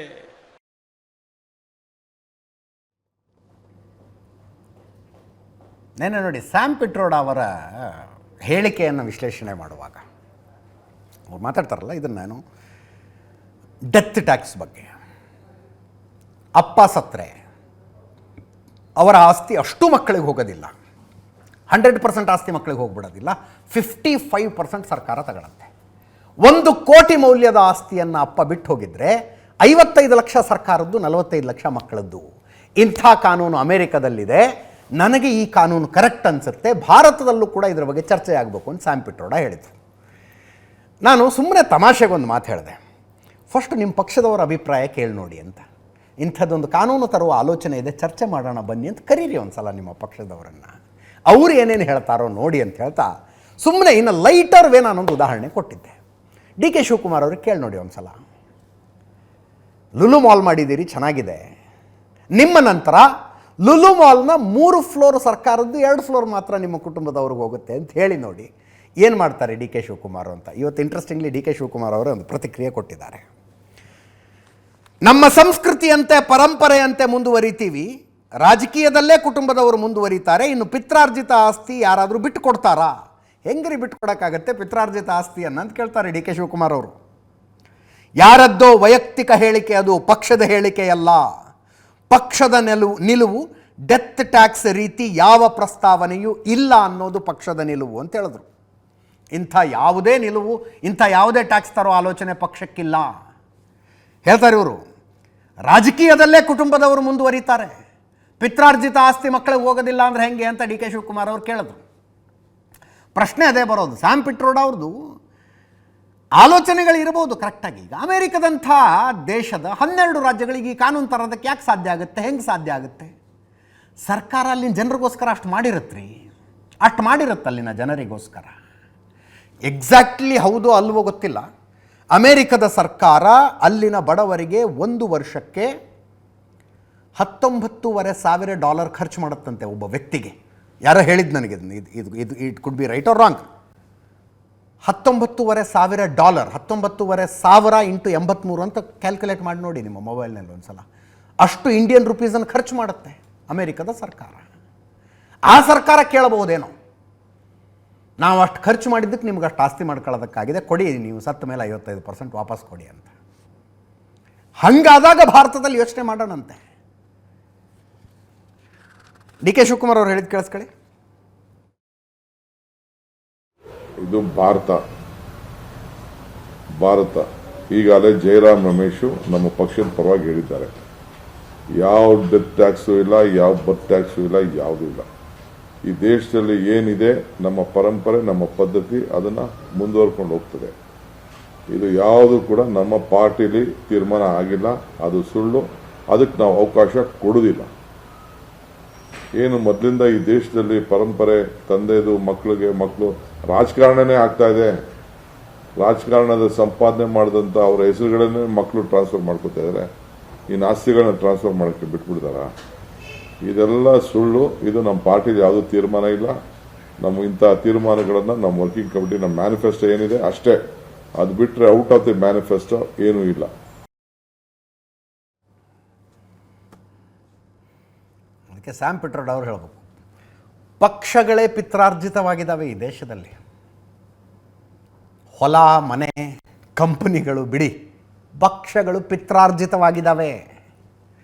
Speaker 1: ನೆನ್ನೆ ನೋಡಿ, ಸ್ಯಾಮ್ ಪಿಟ್ರೋಡಾ ಅವರ ಹೇಳಿಕೆಯನ್ನು ವಿಶ್ಲೇಷಣೆ ಮಾಡುವಾಗ ಅವ್ರು ಮಾತಾಡ್ತಾರಲ್ಲ, ಇದನ್ನು ನಾನು ಡೆತ್ ಟ್ಯಾಕ್ಸ್ ಬಗ್ಗೆ, ಅಪ್ಪ ಸತ್ರೆ ಅವರ ಆಸ್ತಿ ಅಷ್ಟು ಮಕ್ಕಳಿಗೆ ಹೋಗೋದಿಲ್ಲ, 100% ಆಸ್ತಿ ಮಕ್ಕಳಿಗೆ ಹೋಗ್ಬಿಡೋದಿಲ್ಲ, 55% ಸರ್ಕಾರ ತಗೊಳುತ್ತೆ. 1 ಕೋಟಿ ಮೌಲ್ಯದ ಆಸ್ತಿಯನ್ನು ಅಪ್ಪ ಬಿಟ್ಟು ಹೋಗಿದ್ರೆ 55 ಲಕ್ಷ ಸರ್ಕಾರದ್ದು, 45 ಲಕ್ಷ ಮಕ್ಕಳದ್ದು. ಇಂಥ ಕಾನೂನು ಅಮೆರಿಕದಲ್ಲಿದೆ. ನನಗೆ ಈ ಕಾನೂನು ಕರೆಕ್ಟ್ ಅನಿಸುತ್ತೆ, ಭಾರತದಲ್ಲೂ ಕೂಡ ಇದರ ಬಗ್ಗೆ ಚರ್ಚೆ ಆಗಬೇಕು ಅಂತ ಸ್ಯಾಮ್ ಪಿಟ್ರೋಡ ಹೇಳಿದರು. ನಾನು ಸುಮ್ಮನೆ ತಮಾಷೆಗೊಂದು ಮಾತು ಹೇಳಿದೆ, ಫಸ್ಟ್ ನಿಮ್ಮ ಪಕ್ಷದವರ ಅಭಿಪ್ರಾಯ ಕೇಳಿ ನೋಡಿ ಅಂತ. ಇಂಥದ್ದೊಂದು ಕಾನೂನು ತರುವ ಆಲೋಚನೆ ಇದೆ, ಚರ್ಚೆ ಮಾಡೋಣ ಬನ್ನಿ ಅಂತ ಕರೀರಿ ಒಂದು ಸಲ ನಿಮ್ಮ ಪಕ್ಷದವರನ್ನು, ಅವ್ರು ಏನೇನು ಹೇಳ್ತಾರೋ ನೋಡಿ ಅಂತ ಹೇಳ್ತಾ ಸುಮ್ಮನೆ ಇನ್ನು ಲೈಟರ್ ವೇ ನಾನೊಂದು ಉದಾಹರಣೆ ಕೊಟ್ಟಿದ್ದೆ. ಡಿ ಕೆ ಶಿವಕುಮಾರ್ ಅವ್ರಿಗೆ ಕೇಳಿ ನೋಡಿ ಒಂದು ಸಲ. ಲುಲು ಮಾಲ್ ಮಾಡಿದ್ದೀರಿ, ಚೆನ್ನಾಗಿದೆ. ನಿಮ್ಮ ನಂತರ ಲುಲು ಮಾಲ್ನ 3 ಫ್ಲೋರ್ ಸರ್ಕಾರದ್ದು, 2 ಫ್ಲೋರ್ ಮಾತ್ರ ನಿಮ್ಮ ಕುಟುಂಬದವ್ರಿಗೆ ಹೋಗುತ್ತೆ ಅಂತ ಹೇಳಿ ನೋಡಿ, ಏನು ಮಾಡ್ತಾರೆ ಡಿ ಕೆ ಶಿವಕುಮಾರ್ ಅಂತ. ಇವತ್ತು ಇಂಟ್ರೆಸ್ಟಿಂಗ್ಲಿ ಡಿ ಕೆ ಶಿವಕುಮಾರ್ ಅವರು ಒಂದು ಪ್ರತಿಕ್ರಿಯೆ ಕೊಟ್ಟಿದ್ದಾರೆ. ನಮ್ಮ ಸಂಸ್ಕೃತಿಯಂತೆ ಪರಂಪರೆಯಂತೆ ಮುಂದುವರಿತೀವಿ, ರಾಜಕೀಯದಲ್ಲೇ ಕುಟುಂಬದವರು ಮುಂದುವರಿತಾರೆ, ಇನ್ನು ಪಿತ್ರಾರ್ಜಿತ ಆಸ್ತಿ ಯಾರಾದರೂ ಬಿಟ್ಟು ಕೊಡ್ತಾರಾ? ಹೆಂಗ್ರಿ ಬಿಟ್ಟು ಕೊಡೋಕ್ಕಾಗತ್ತೆ ಪಿತ್ರಾರ್ಜಿತ ಆಸ್ತಿಯನ್ನು ಅಂತ ಕೇಳ್ತಾರೆ ಡಿ ಕೆ ಶಿವಕುಮಾರ್ ಅವರು. ಯಾರದ್ದೋ ವೈಯಕ್ತಿಕ ಹೇಳಿಕೆ, ಅದು ಪಕ್ಷದ ಹೇಳಿಕೆಯಲ್ಲ. ಪಕ್ಷದ ನಿಲುವು ಡೆತ್ ಟ್ಯಾಕ್ಸ್ ರೀತಿ ಯಾವ ಪ್ರಸ್ತಾವನೆಯೂ ಇಲ್ಲ ಅನ್ನೋದು ಪಕ್ಷದ ನಿಲುವು ಅಂತ ಹೇಳಿದ್ರು. ಇಂಥ ಯಾವುದೇ ನಿಲುವು, ಇಂಥ ಯಾವುದೇ ಟ್ಯಾಕ್ಸ್ ತರೋ ಆಲೋಚನೆ ಪಕ್ಷಕ್ಕಿಲ್ಲ ಹೇಳ್ತಾರೆ ಇವರು. ರಾಜಕೀಯದಲ್ಲೇ ಕುಟುಂಬದವರು ಮುಂದುವರಿತಾರೆ, ಪಿತ್ರಾರ್ಜಿತ ಆಸ್ತಿ ಮಕ್ಕಳಿಗೆ ಹೋಗೋದಿಲ್ಲ ಅಂದರೆ ಹೆಂಗೆ ಅಂತ ಡಿ ಕೆ ಶಿವಕುಮಾರ್ ಅವರು ಕೇಳಿದ್ರು. ಪ್ರಶ್ನೆ ಅದೇ ಬರೋದು. ಸ್ಯಾಮ್ ಪಿಟ್ರೋಡ ಅವ್ರದ್ದು ಆಲೋಚನೆಗಳಿರ್ಬೋದು ಕರೆಕ್ಟಾಗಿ. ಈಗ ಅಮೇರಿಕದಂಥ ದೇಶದ 12 ರಾಜ್ಯಗಳಿಗೆ ಈ ಕಾನೂನು ತರೋದಕ್ಕೆ ಯಾಕೆ ಸಾಧ್ಯ ಆಗುತ್ತೆ? ಹೆಂಗೆ ಸಾಧ್ಯ ಆಗುತ್ತೆ? ಸರ್ಕಾರ ಅಲ್ಲಿನ ಜನರಿಗೋಸ್ಕರ ಅಷ್ಟು ಮಾಡಿರುತ್ತ್ರಿ, ಅಷ್ಟು ಮಾಡಿರುತ್ತೆ ಅಲ್ಲಿನ ಜನರಿಗೋಸ್ಕರ. ಎಕ್ಸಾಕ್ಟ್ಲಿ ಹೌದೋ ಅಲ್ವೋ ಗೊತ್ತಿಲ್ಲ. ಅಮೇರಿಕದ ಸರ್ಕಾರ ಅಲ್ಲಿನ ಬಡವರಿಗೆ 1 ವರ್ಷಕ್ಕೆ $19,500 ಖರ್ಚು ಮಾಡುತ್ತಂತೆ ಒಬ್ಬ ವ್ಯಕ್ತಿಗೆ. ಯಾರೋ ಹೇಳಿದ್ದು ನನಗೆ, ಇದು it could be right or wrong. $19,500 19,500 into 83 ಅಂತ ಕ್ಯಾಲ್ಕುಲೇಟ್ ಮಾಡಿ ನೋಡಿ ನಿಮ್ಮ ಮೊಬೈಲ್ನಲ್ಲಿ ಒಂದು ಸಲ. ಅಷ್ಟು ಇಂಡಿಯನ್ ರುಪೀಸನ್ನು ಖರ್ಚು ಮಾಡುತ್ತೆ ಅಮೇರಿಕದ ಸರ್ಕಾರ. ಆ ಸರ್ಕಾರ ಕೇಳಬಹುದೇನೋ, ನಾವು ಅಷ್ಟು ಖರ್ಚು ಮಾಡಿದ್ದಕ್ಕೆ ನಿಮ್ಗೆ ಅಷ್ಟು ಆಸ್ತಿ ಮಾಡ್ಕೊಳ್ಳೋದಕ್ಕಾಗಿದೆ, ಕೊಡಿ, ನೀವು ಸತ್ತ ಮೇಲೆ 55% ವಾಪಸ್ ಕೊಡಿ ಅಂತ. ಹಂಗಾದಾಗ ಭಾರತದಲ್ಲಿ ಯೋಚನೆ ಮಾಡೋಣಂತೆ. ಡಿ ಕೆ ಶಿವಕುಮಾರ್ ಅವರು ಹೇಳಿದ್ದು ಕೇಳಿಸ್ಕೊಳ್ಳಿ.
Speaker 3: ಇದು ಭಾರತ ಈಗಾಗಲೇ ಜಯರಾಮ್ ರಮೇಶು ನಮ್ಮ ಪಕ್ಷದ ಪರವಾಗಿ ಹೇಳಿದ್ದಾರೆ, ಯಾವ ಡೆತ್ ಟ್ಯಾಕ್ಸು ಇಲ್ಲ, ಯಾವ ಬರ್ತ್ ಟ್ಯಾಕ್ಸು ಇಲ್ಲ, ಯಾವುದೂ ಇಲ್ಲ. ಈ ದೇಶದಲ್ಲಿ ಏನಿದೆ ನಮ್ಮ ಪರಂಪರೆ, ನಮ್ಮ ಪದ್ಧತಿ, ಅದನ್ನು ಮುಂದುವರ್ಕೊಂಡು ಹೋಗ್ತದೆ. ಇದು ಯಾವುದು ಕೂಡ ನಮ್ಮ ಪಾರ್ಟಿಲಿ ತೀರ್ಮಾನ ಆಗಿಲ್ಲ, ಅದು ಸುಳ್ಳು, ಅದಕ್ಕೆ ನಾವು ಅವಕಾಶ ಕೊಡುವುದಿಲ್ಲ. ಏನು ಮೊದಲಿಂದ ಈ ದೇಶದಲ್ಲಿ ಪರಂಪರೆ, ತಂದೆದು ಮಕ್ಕಳು ರಾಜಕಾರಣನೇ ಆಗ್ತಾ ಇದೆ. ರಾಜಕಾರಣದ ಸಂಪಾದನೆ ಮಾಡಿದಂಥ ಅವರ ಹೆಸರುಗಳನ್ನೇ ಮಕ್ಕಳು ಟ್ರಾನ್ಸ್ಫರ್ ಮಾಡ್ಕೋತಾ ಇದ್ದಾರೆ, ಇನ್ನು ಆಸ್ತಿಗಳನ್ನ ಟ್ರಾನ್ಸ್ಫರ್ ಮಾಡೋಕ್ಕೆ ಬಿಟ್ಬಿಡ್ತಾರ? ಇದೆಲ್ಲ ಸುಳ್ಳು. ಇದು ನಮ್ಮ ಪಾರ್ಟಿಲಿ ಯಾವುದೂ ತೀರ್ಮಾನ ಇಲ್ಲ. ನಮ್ಮ ಇಂಥ ತೀರ್ಮಾನಗಳನ್ನು ನಮ್ಮ ವರ್ಕಿಂಗ್ ಕಮಿಟಿ, ನಮ್ಮ ಮ್ಯಾನಿಫೆಸ್ಟೋ ಏನಿದೆ ಅಷ್ಟೇ, ಅದು ಬಿಟ್ಟರೆ ಔಟ್ ಆಫ್ ದಿ ಮ್ಯಾನಿಫೆಸ್ಟೋ ಏನೂ ಇಲ್ಲ.
Speaker 1: ಅದಕ್ಕೆ ಸ್ಯಾಮ್ ಪಿಟ್ರೋಡ ಅವರು ಹೇಳಬೇಕು, ಪಕ್ಷಗಳೇ ಪಿತ್ರಾರ್ಜಿತವಾಗಿದ್ದಾವೆ ಈ ದೇಶದಲ್ಲಿ. ಹೊಲ, ಮನೆ, ಕಂಪನಿಗಳು ಬಿಡಿ, ಪಕ್ಷಗಳು ಪಿತ್ರಾರ್ಜಿತವಾಗಿದ್ದಾವೆ.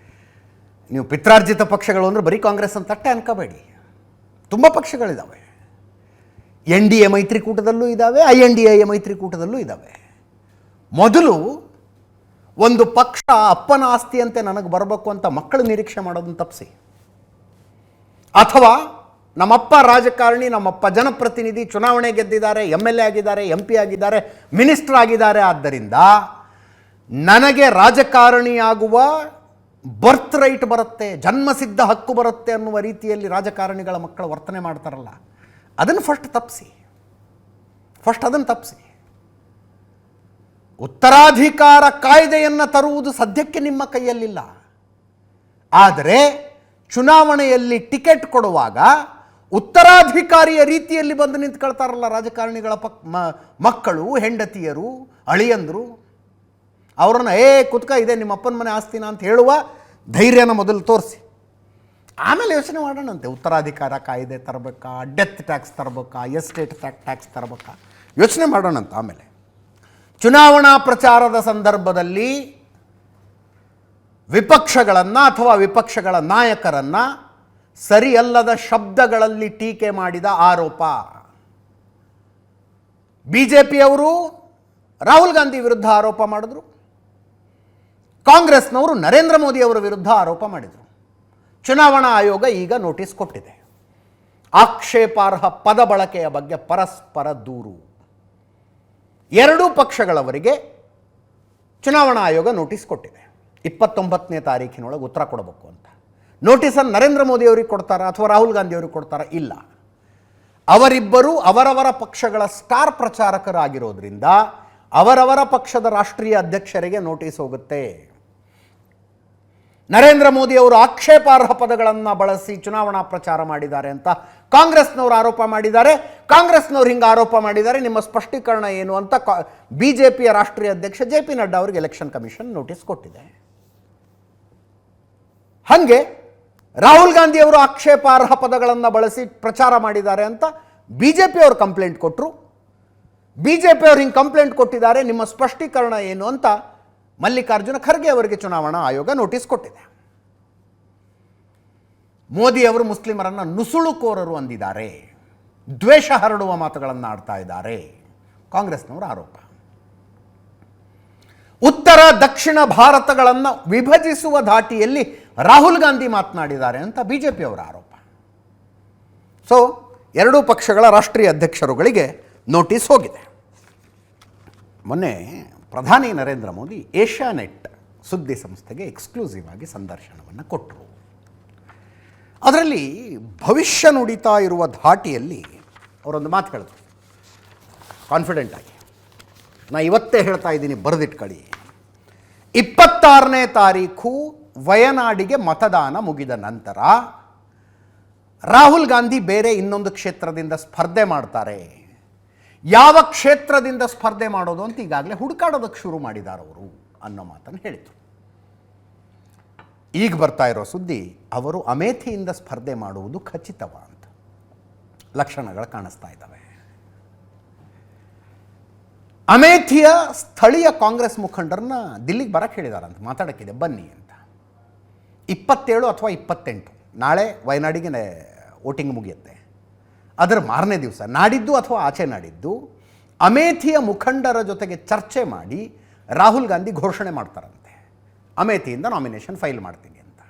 Speaker 1: ನೀವು ಪಿತ್ರಾರ್ಜಿತ ಪಕ್ಷಗಳು ಅಂದರೆ ಬರೀ ಕಾಂಗ್ರೆಸ್ ಅಂತ ಅಷ್ಟೇ ಅನ್ಕೋಬೇಡಿ, ತುಂಬ ಪಕ್ಷಗಳಿದ್ದಾವೆ. NDA ಮೈತ್ರಿಕೂಟದಲ್ಲೂ ಇದ್ದಾವೆ, INDA ಮೈತ್ರಿಕೂಟದಲ್ಲೂ ಇದ್ದಾವೆ. ಮೊದಲು ಒಂದು ಪಕ್ಷ ಅಪ್ಪನ ಆಸ್ತಿಯಂತೆ ನನಗೆ ಬರಬೇಕು ಅಂತ ಮಕ್ಕಳು ನಿರೀಕ್ಷೆ ಮಾಡೋದನ್ನು ತಪ್ಪಿಸಿ, ಅಥವಾ ನಮ್ಮಪ್ಪ ರಾಜಕಾರಣಿ, ನಮ್ಮಪ್ಪ ಜನಪ್ರತಿನಿಧಿ, ಚುನಾವಣೆ ಗೆದ್ದಿದ್ದಾರೆ, MLA ಆಗಿದ್ದಾರೆ, MP ಆಗಿದ್ದಾರೆ, ಮಿನಿಸ್ಟರ್ ಆಗಿದ್ದಾರೆ, ಆದ್ದರಿಂದ ನನಗೆ ರಾಜಕಾರಣಿಯಾಗುವ ಬರ್ತ್ ರೈಟ್ ಬರುತ್ತೆ, ಜನ್ಮಸಿದ್ಧ ಹಕ್ಕು ಬರುತ್ತೆ ಅನ್ನುವ ರೀತಿಯಲ್ಲಿ ರಾಜಕಾರಣಿಗಳ ಮಕ್ಕಳು ವರ್ತನೆ ಮಾಡ್ತಾರಲ್ಲ, ಅದನ್ನು ಫಸ್ಟ್ ಅದನ್ನು ತಪ್ಪಿಸಿ. ಉತ್ತರಾಧಿಕಾರ ಕಾಯ್ದೆಯನ್ನು ತರುವುದು ಸದ್ಯಕ್ಕೆ ನಿಮ್ಮ ಕೈಯಲ್ಲಿಲ್ಲ. ಆದರೆ ಚುನಾವಣೆಯಲ್ಲಿ ಟಿಕೆಟ್ ಕೊಡುವಾಗ ಉತ್ತರಾಧಿಕಾರಿಯ ರೀತಿಯಲ್ಲಿ ಬಂದು ನಿಂತ್ಕೊಳ್ತಾರಲ್ಲ ರಾಜಕಾರಣಿಗಳ ಮಕ್ಕಳು, ಹೆಂಡತಿಯರು, ಅಳಿಯಂದರು, ಅವರನ್ನು ಕುತ್ಕ ಇದೆ ನಿಮ್ಮ ಅಪ್ಪನ ಮನೆ ಆಸ್ತಿನ ಅಂತ ಹೇಳುವ ಧೈರ್ಯನ ಮೊದಲು ತೋರಿಸಿ, ಆಮೇಲೆ ಯೋಚನೆ ಮಾಡೋಣಂತೆ. ಉತ್ತರಾಧಿಕಾರ ಕಾಯ್ದೆ ತರಬೇಕಾ, ಡೆತ್ ಟ್ಯಾಕ್ಸ್ ತರಬೇಕಾ, ಎಸ್ಟೇಟ್ ಟ್ಯಾಕ್ಸ್ ತರಬೇಕಾ, ಯೋಚನೆ ಮಾಡೋಣಂತ. ಆಮೇಲೆ ಚುನಾವಣಾ ಪ್ರಚಾರದ ಸಂದರ್ಭದಲ್ಲಿ ವಿಪಕ್ಷಗಳನ್ನು ಅಥವಾ ವಿಪಕ್ಷಗಳ ನಾಯಕರನ್ನು ಸರಿಯಲ್ಲದ ಶಬ್ದಗಳಲ್ಲಿ ಟೀಕೆ ಮಾಡಿದ ಆರೋಪ. ಬಿಜೆಪಿಯವರು ರಾಹುಲ್ ಗಾಂಧಿ ವಿರುದ್ಧ ಆರೋಪ ಮಾಡಿದ್ರು, ಕಾಂಗ್ರೆಸ್ನವರು ನರೇಂದ್ರ ಮೋದಿ ಅವರ ವಿರುದ್ಧ ಆರೋಪ ಮಾಡಿದರು. ಚುನಾವಣಾ ಆಯೋಗ ಈಗ ನೋಟಿಸ್ ಕೊಟ್ಟಿದೆ. ಆಕ್ಷೇಪಾರ್ಹ ಪದ ಬಳಕೆಯ ಬಗ್ಗೆ ಪರಸ್ಪರ ದೂರು. ಎರಡೂ ಪಕ್ಷಗಳವರಿಗೆ ಚುನಾವಣಾ ಆಯೋಗ ನೋಟಿಸ್ ಕೊಟ್ಟಿದೆ. 29ನೇ ತಾರೀಖಿನೊಳಗೆ ಉತ್ತರ ಕೊಡಬೇಕು ಅಂತ. ನೋಟಿಸನ್ನು ನರೇಂದ್ರ ಮೋದಿ ಅವರಿಗೆ ಕೊಡ್ತಾರಾ ಅಥವಾ ರಾಹುಲ್ ಗಾಂಧಿ ಅವರಿಗೆ ಕೊಡ್ತಾರಾ? ಇಲ್ಲ. ಅವರಿಬ್ಬರು ಅವರವರ ಪಕ್ಷಗಳ ಸ್ಟಾರ್ ಪ್ರಚಾರಕರಾಗಿರೋದ್ರಿಂದ ಅವರವರ ಪಕ್ಷದ ರಾಷ್ಟ್ರೀಯ ಅಧ್ಯಕ್ಷರಿಗೆ ನೋಟಿಸ್ ಹೋಗುತ್ತೆ. ನರೇಂದ್ರ ಮೋದಿ ಅವರು ಆಕ್ಷೇಪಾರ್ಹ ಪದಗಳನ್ನು ಬಳಸಿ ಚುನಾವಣಾ ಪ್ರಚಾರ ಮಾಡಿದ್ದಾರೆ ಅಂತ ಕಾಂಗ್ರೆಸ್ನವರು ಆರೋಪ ಮಾಡಿದ್ದಾರೆ. ಕಾಂಗ್ರೆಸ್ನವರು ಹಿಂಗೆ ಆರೋಪ ಮಾಡಿದ್ದಾರೆ, ನಿಮ್ಮ ಸ್ಪಷ್ಟೀಕರಣ ಏನು ಅಂತ ಬಿಜೆಪಿಯ ರಾಷ್ಟ್ರೀಯ ಅಧ್ಯಕ್ಷ JP ನಡ್ಡಾ ಅವರಿಗೆ ಎಲೆಕ್ಷನ್ ಕಮಿಷನ್ ನೋಟಿಸ್ ಕೊಟ್ಟಿದೆ. ಹಾಗೆ ರಾಹುಲ್ ಗಾಂಧಿ ಅವರು ಆಕ್ಷೇಪಾರ್ಹ ಪದಗಳನ್ನು ಬಳಸಿ ಪ್ರಚಾರ ಮಾಡಿದ್ದಾರೆ ಅಂತ ಬಿಜೆಪಿ ಅವರು ಕಂಪ್ಲೇಂಟ್ ಕೊಟ್ಟರು. ಬಿಜೆಪಿ ಅವರು ಹಿಂಗೆ ಕಂಪ್ಲೇಂಟ್ ಕೊಟ್ಟಿದ್ದಾರೆ, ನಿಮ್ಮ ಸ್ಪಷ್ಟೀಕರಣ ಏನು ಅಂತ ಮಲ್ಲಿಕಾರ್ಜುನ ಖರ್ಗೆ ಅವರಿಗೆ ಚುನಾವಣಾ ಆಯೋಗ ನೋಟಿಸ್ ಕೊಟ್ಟಿದೆ. ಮೋದಿ ಅವರು ಮುಸ್ಲಿಮರನ್ನು ನುಸುಳುಕೋರರು ಅಂದಿದ್ದಾರೆ, ದ್ವೇಷ ಹರಡುವ ಮಾತುಗಳನ್ನು ಆಡ್ತಾ ಇದ್ದಾರೆ ಕಾಂಗ್ರೆಸ್ನವರ ಆರೋಪ. ಉತ್ತರ ದಕ್ಷಿಣ ಭಾರತಗಳನ್ನು ವಿಭಜಿಸುವ ಧಾಟಿಯಲ್ಲಿ ರಾಹುಲ್ ಗಾಂಧಿ ಮಾತನಾಡಿದ್ದಾರೆ ಅಂತ ಬಿಜೆಪಿಯವರ ಆರೋಪ. ಸೊ ಎರಡೂ ಪಕ್ಷಗಳ ರಾಷ್ಟ್ರೀಯ ಅಧ್ಯಕ್ಷರುಗಳಿಗೆ ನೋಟಿಸ್ ಹೋಗಿದೆ. ಮೊನ್ನೆ ಪ್ರಧಾನಿ ನರೇಂದ್ರ ಮೋದಿ ಏಷ್ಯಾನೆಟ್ ಸುದ್ದಿ ಸಂಸ್ಥೆಗೆ ಎಕ್ಸ್ಕ್ಲೂಸಿವ್ ಆಗಿ ಸಂದರ್ಶನವನ್ನು ಕೊಟ್ಟರು. ಅದರಲ್ಲಿ ಭವಿಷ್ಯ ನುಡಿತಾ ಇರುವ ಧಾಟಿಯಲ್ಲಿ ಅವರೊಂದು ಮಾತು ಹೇಳಿದ್ರು, ಕಾನ್ಫಿಡೆಂಟ್ ಆಗಿ. ನಾ ಇವತ್ತೇ ಹೇಳ್ತಾ ಇದ್ದೀನಿ, ಬರೆದಿಟ್ಕೊಳ್ಳಿ. 26ನೇ ತಾರೀಖು ವಯನಾಡಿಗೆ ಮತದಾನ ಮುಗಿದ ನಂತರ ರಾಹುಲ್ ಗಾಂಧಿ ಬೇರೆ ಇನ್ನೊಂದು ಕ್ಷೇತ್ರದಿಂದ ಸ್ಪರ್ಧೆ ಮಾಡ್ತಾರೆ. ಯಾವ ಕ್ಷೇತ್ರದಿಂದ ಸ್ಪರ್ಧೆ ಮಾಡೋದು ಅಂತ ಈಗಾಗಲೇ ಹುಡುಕಾಡೋದಕ್ಕೆ ಶುರು ಮಾಡಿದ್ದಾರೆ ಅವರು ಅನ್ನೋ ಮಾತನ್ನು ಹೇಳಿದರು. ಈಗ ಬರ್ತಾ ಇರೋ ಸುದ್ದಿ, ಅವರು ಅಮೇಥಿಯಿಂದ ಸ್ಪರ್ಧೆ ಮಾಡುವುದು ಖಚಿತವ ಅಂತ ಲಕ್ಷಣಗಳು ಕಾಣಿಸ್ತಾ ಇದ್ದಾವೆ. ಅಮೇಥಿಯ ಸ್ಥಳೀಯ ಕಾಂಗ್ರೆಸ್ ಮುಖಂಡರನ್ನ ದಿಲ್ಲಿಗೆ ಬರಕ್ಕೆ ಹೇಳಿದಾರಂತ, ಮಾತಾಡೋಕ್ಕಿದೆ ಬನ್ನಿ ಅಂತ. 27 ಅಥವಾ 28 ನಾಳೆ ವಯನಾಡಿಗೆ ವೋಟಿಂಗ್ ಮುಗಿಯುತ್ತೆ. ಅದರ ಮಾರನೇ ದಿವಸ ನಾಡಿದ್ದು ಅಥವಾ ಆಚೆ ನಾಡಿದ್ದು ಅಮೇಥಿಯ ಮುಖಂಡರ ಜೊತೆಗೆ ಚರ್ಚೆ ಮಾಡಿ ರಾಹುಲ್ ಗಾಂಧಿ ಘೋಷಣೆ ಮಾಡ್ತಾರಂತೆ, ಅಮೇಥಿಯಿಂದ ನಾಮಿನೇಷನ್ ಫೈಲ್ ಮಾಡ್ತೀನಿ ಅಂತ.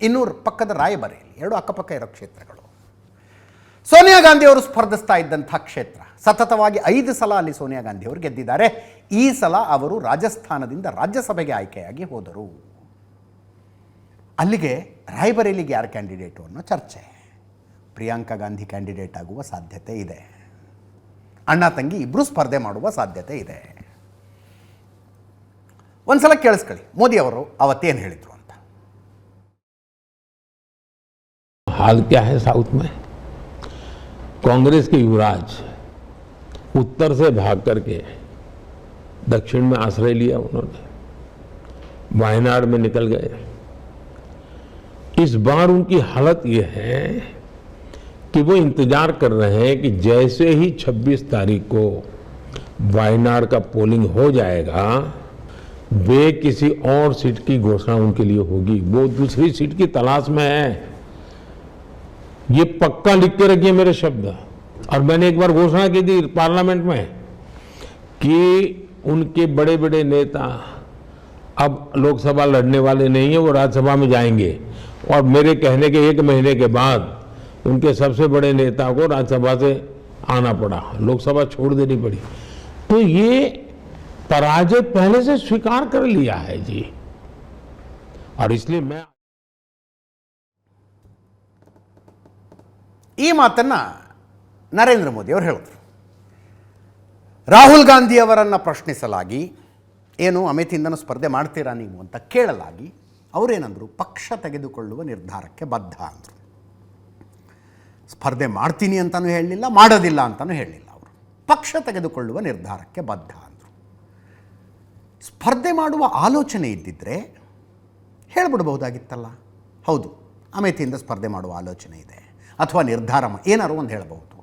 Speaker 1: ಇನ್ನೂರು ಪಕ್ಕದ ರಾಯಬರೇಲಿ, ಎರಡು ಅಕ್ಕಪಕ್ಕ ಇರೋ ಕ್ಷೇತ್ರಗಳು. ಸೋನಿಯಾ ಗಾಂಧಿ ಅವರು ಸ್ಪರ್ಧಿಸ್ತಾ ಇದ್ದಂಥ ಕ್ಷೇತ್ರ. ಸತತವಾಗಿ 5 ಸಲ ಅಲ್ಲಿ ಸೋನಿಯಾ ಗಾಂಧಿ ಅವರು ಗೆದ್ದಿದ್ದಾರೆ. ಈ ಸಲ ಅವರು ರಾಜಸ್ಥಾನದಿಂದ ರಾಜ್ಯಸಭೆಗೆ ಆಯ್ಕೆಯಾಗಿ ಹೋದರು. ಅಲ್ಲಿಗೆ ರಾಯಬರೇಲಿಗೆ ಯಾರು ಕ್ಯಾಂಡಿಡೇಟು ಅನ್ನೋ ಚರ್ಚೆ. ಪ್ರಿಯಾಂಕಾ ಗಾಂಧಿ ಕ್ಯಾಂಡಿಡೇಟ್ ಆಗುವ ಸಾಧ್ಯತೆ ಇದೆ. ಅಣ್ಣ ತಂಗಿ ಇಬ್ಬರು ಸ್ಪರ್ಧೆ ಮಾಡುವ ಸಾಧ್ಯತೆ ಇದೆ. ಒಂದ್ಸಲ ಕೇಳಿಸ್ಕೊಳ್ಳಿ ಮೋದಿ ಅವರು ಅವತ್ತೇನು ಹೇಳಿದ್ರು ಅಂತ.
Speaker 4: हाल क्या है साउथ में? कांग्रेस के युवराज उत्तर से भाग करके दक्षिण में आश्रय लिया, उन्होंने वायनाड में निकल गए. इस बार उनकी हालत ये है कि वो इंतजार कर रहे हैं कि जैसे ही 26 तारीख को वायनाड का पोलिंग हो जाएगा, वे किसी और सीट की घोषणा उनके लिए होगी. वो दूसरी सीट की तलाश में है. ये पक्का लिख के रखिए मेरे शब्द. और मैंने एक बार घोषणा की थी पार्लियामेंट में कि उनके बड़े बड़े नेता अब लोकसभा लड़ने वाले नहीं है, वो राज्यसभा में जाएंगे. और मेरे कहने के 1 महीने के बाद उनके सबसे बड़े नेता को राज्यसभा से आना पड़ा, लोकसभा छोड़ देनी पड़ी. तो ये पराजय पहले से स्वीकार कर लिया है जी. और इसलिए मैं
Speaker 1: ಈ ಮಾತನ್ನು ನರೇಂದ್ರ ಮೋದಿ ಅವರು ಹೇಳಿದ್ರು. ರಾಹುಲ್ ಗಾಂಧಿ ಅವರನ್ನು ಪ್ರಶ್ನಿಸಲಾಗಿ, ಏನು ಅಮೇಥಿಯಿಂದನೂ ಸ್ಪರ್ಧೆ ಮಾಡ್ತೀರಾ ನೀವು ಅಂತ ಕೇಳಲಾಗಿ, ಅವರೇನಂದರು, ಪಕ್ಷ ತೆಗೆದುಕೊಳ್ಳುವ ನಿರ್ಧಾರಕ್ಕೆ ಬದ್ಧ ಅಂದರು. ಸ್ಪರ್ಧೆ ಮಾಡ್ತೀನಿ ಅಂತಲೂ ಹೇಳಲಿಲ್ಲ, ಮಾಡೋದಿಲ್ಲ ಅಂತಲೂ ಹೇಳಲಿಲ್ಲ. ಅವರು ಪಕ್ಷ ತೆಗೆದುಕೊಳ್ಳುವ ನಿರ್ಧಾರಕ್ಕೆ ಬದ್ಧ ಅಂದರು. ಸ್ಪರ್ಧೆ ಮಾಡುವ ಆಲೋಚನೆ ಇದ್ದಿದ್ದರೆ ಹೇಳ್ಬಿಡ್ಬಹುದಾಗಿತ್ತಲ್ಲ, ಹೌದು ಅಮೇಥಿಯಿಂದ ಸ್ಪರ್ಧೆ ಮಾಡುವ ಆಲೋಚನೆ ಇದೆ ಅಥವಾ ನಿರ್ಧಾರ ಏನಾರು ಒಂದು ಹೇಳಬಹುದು.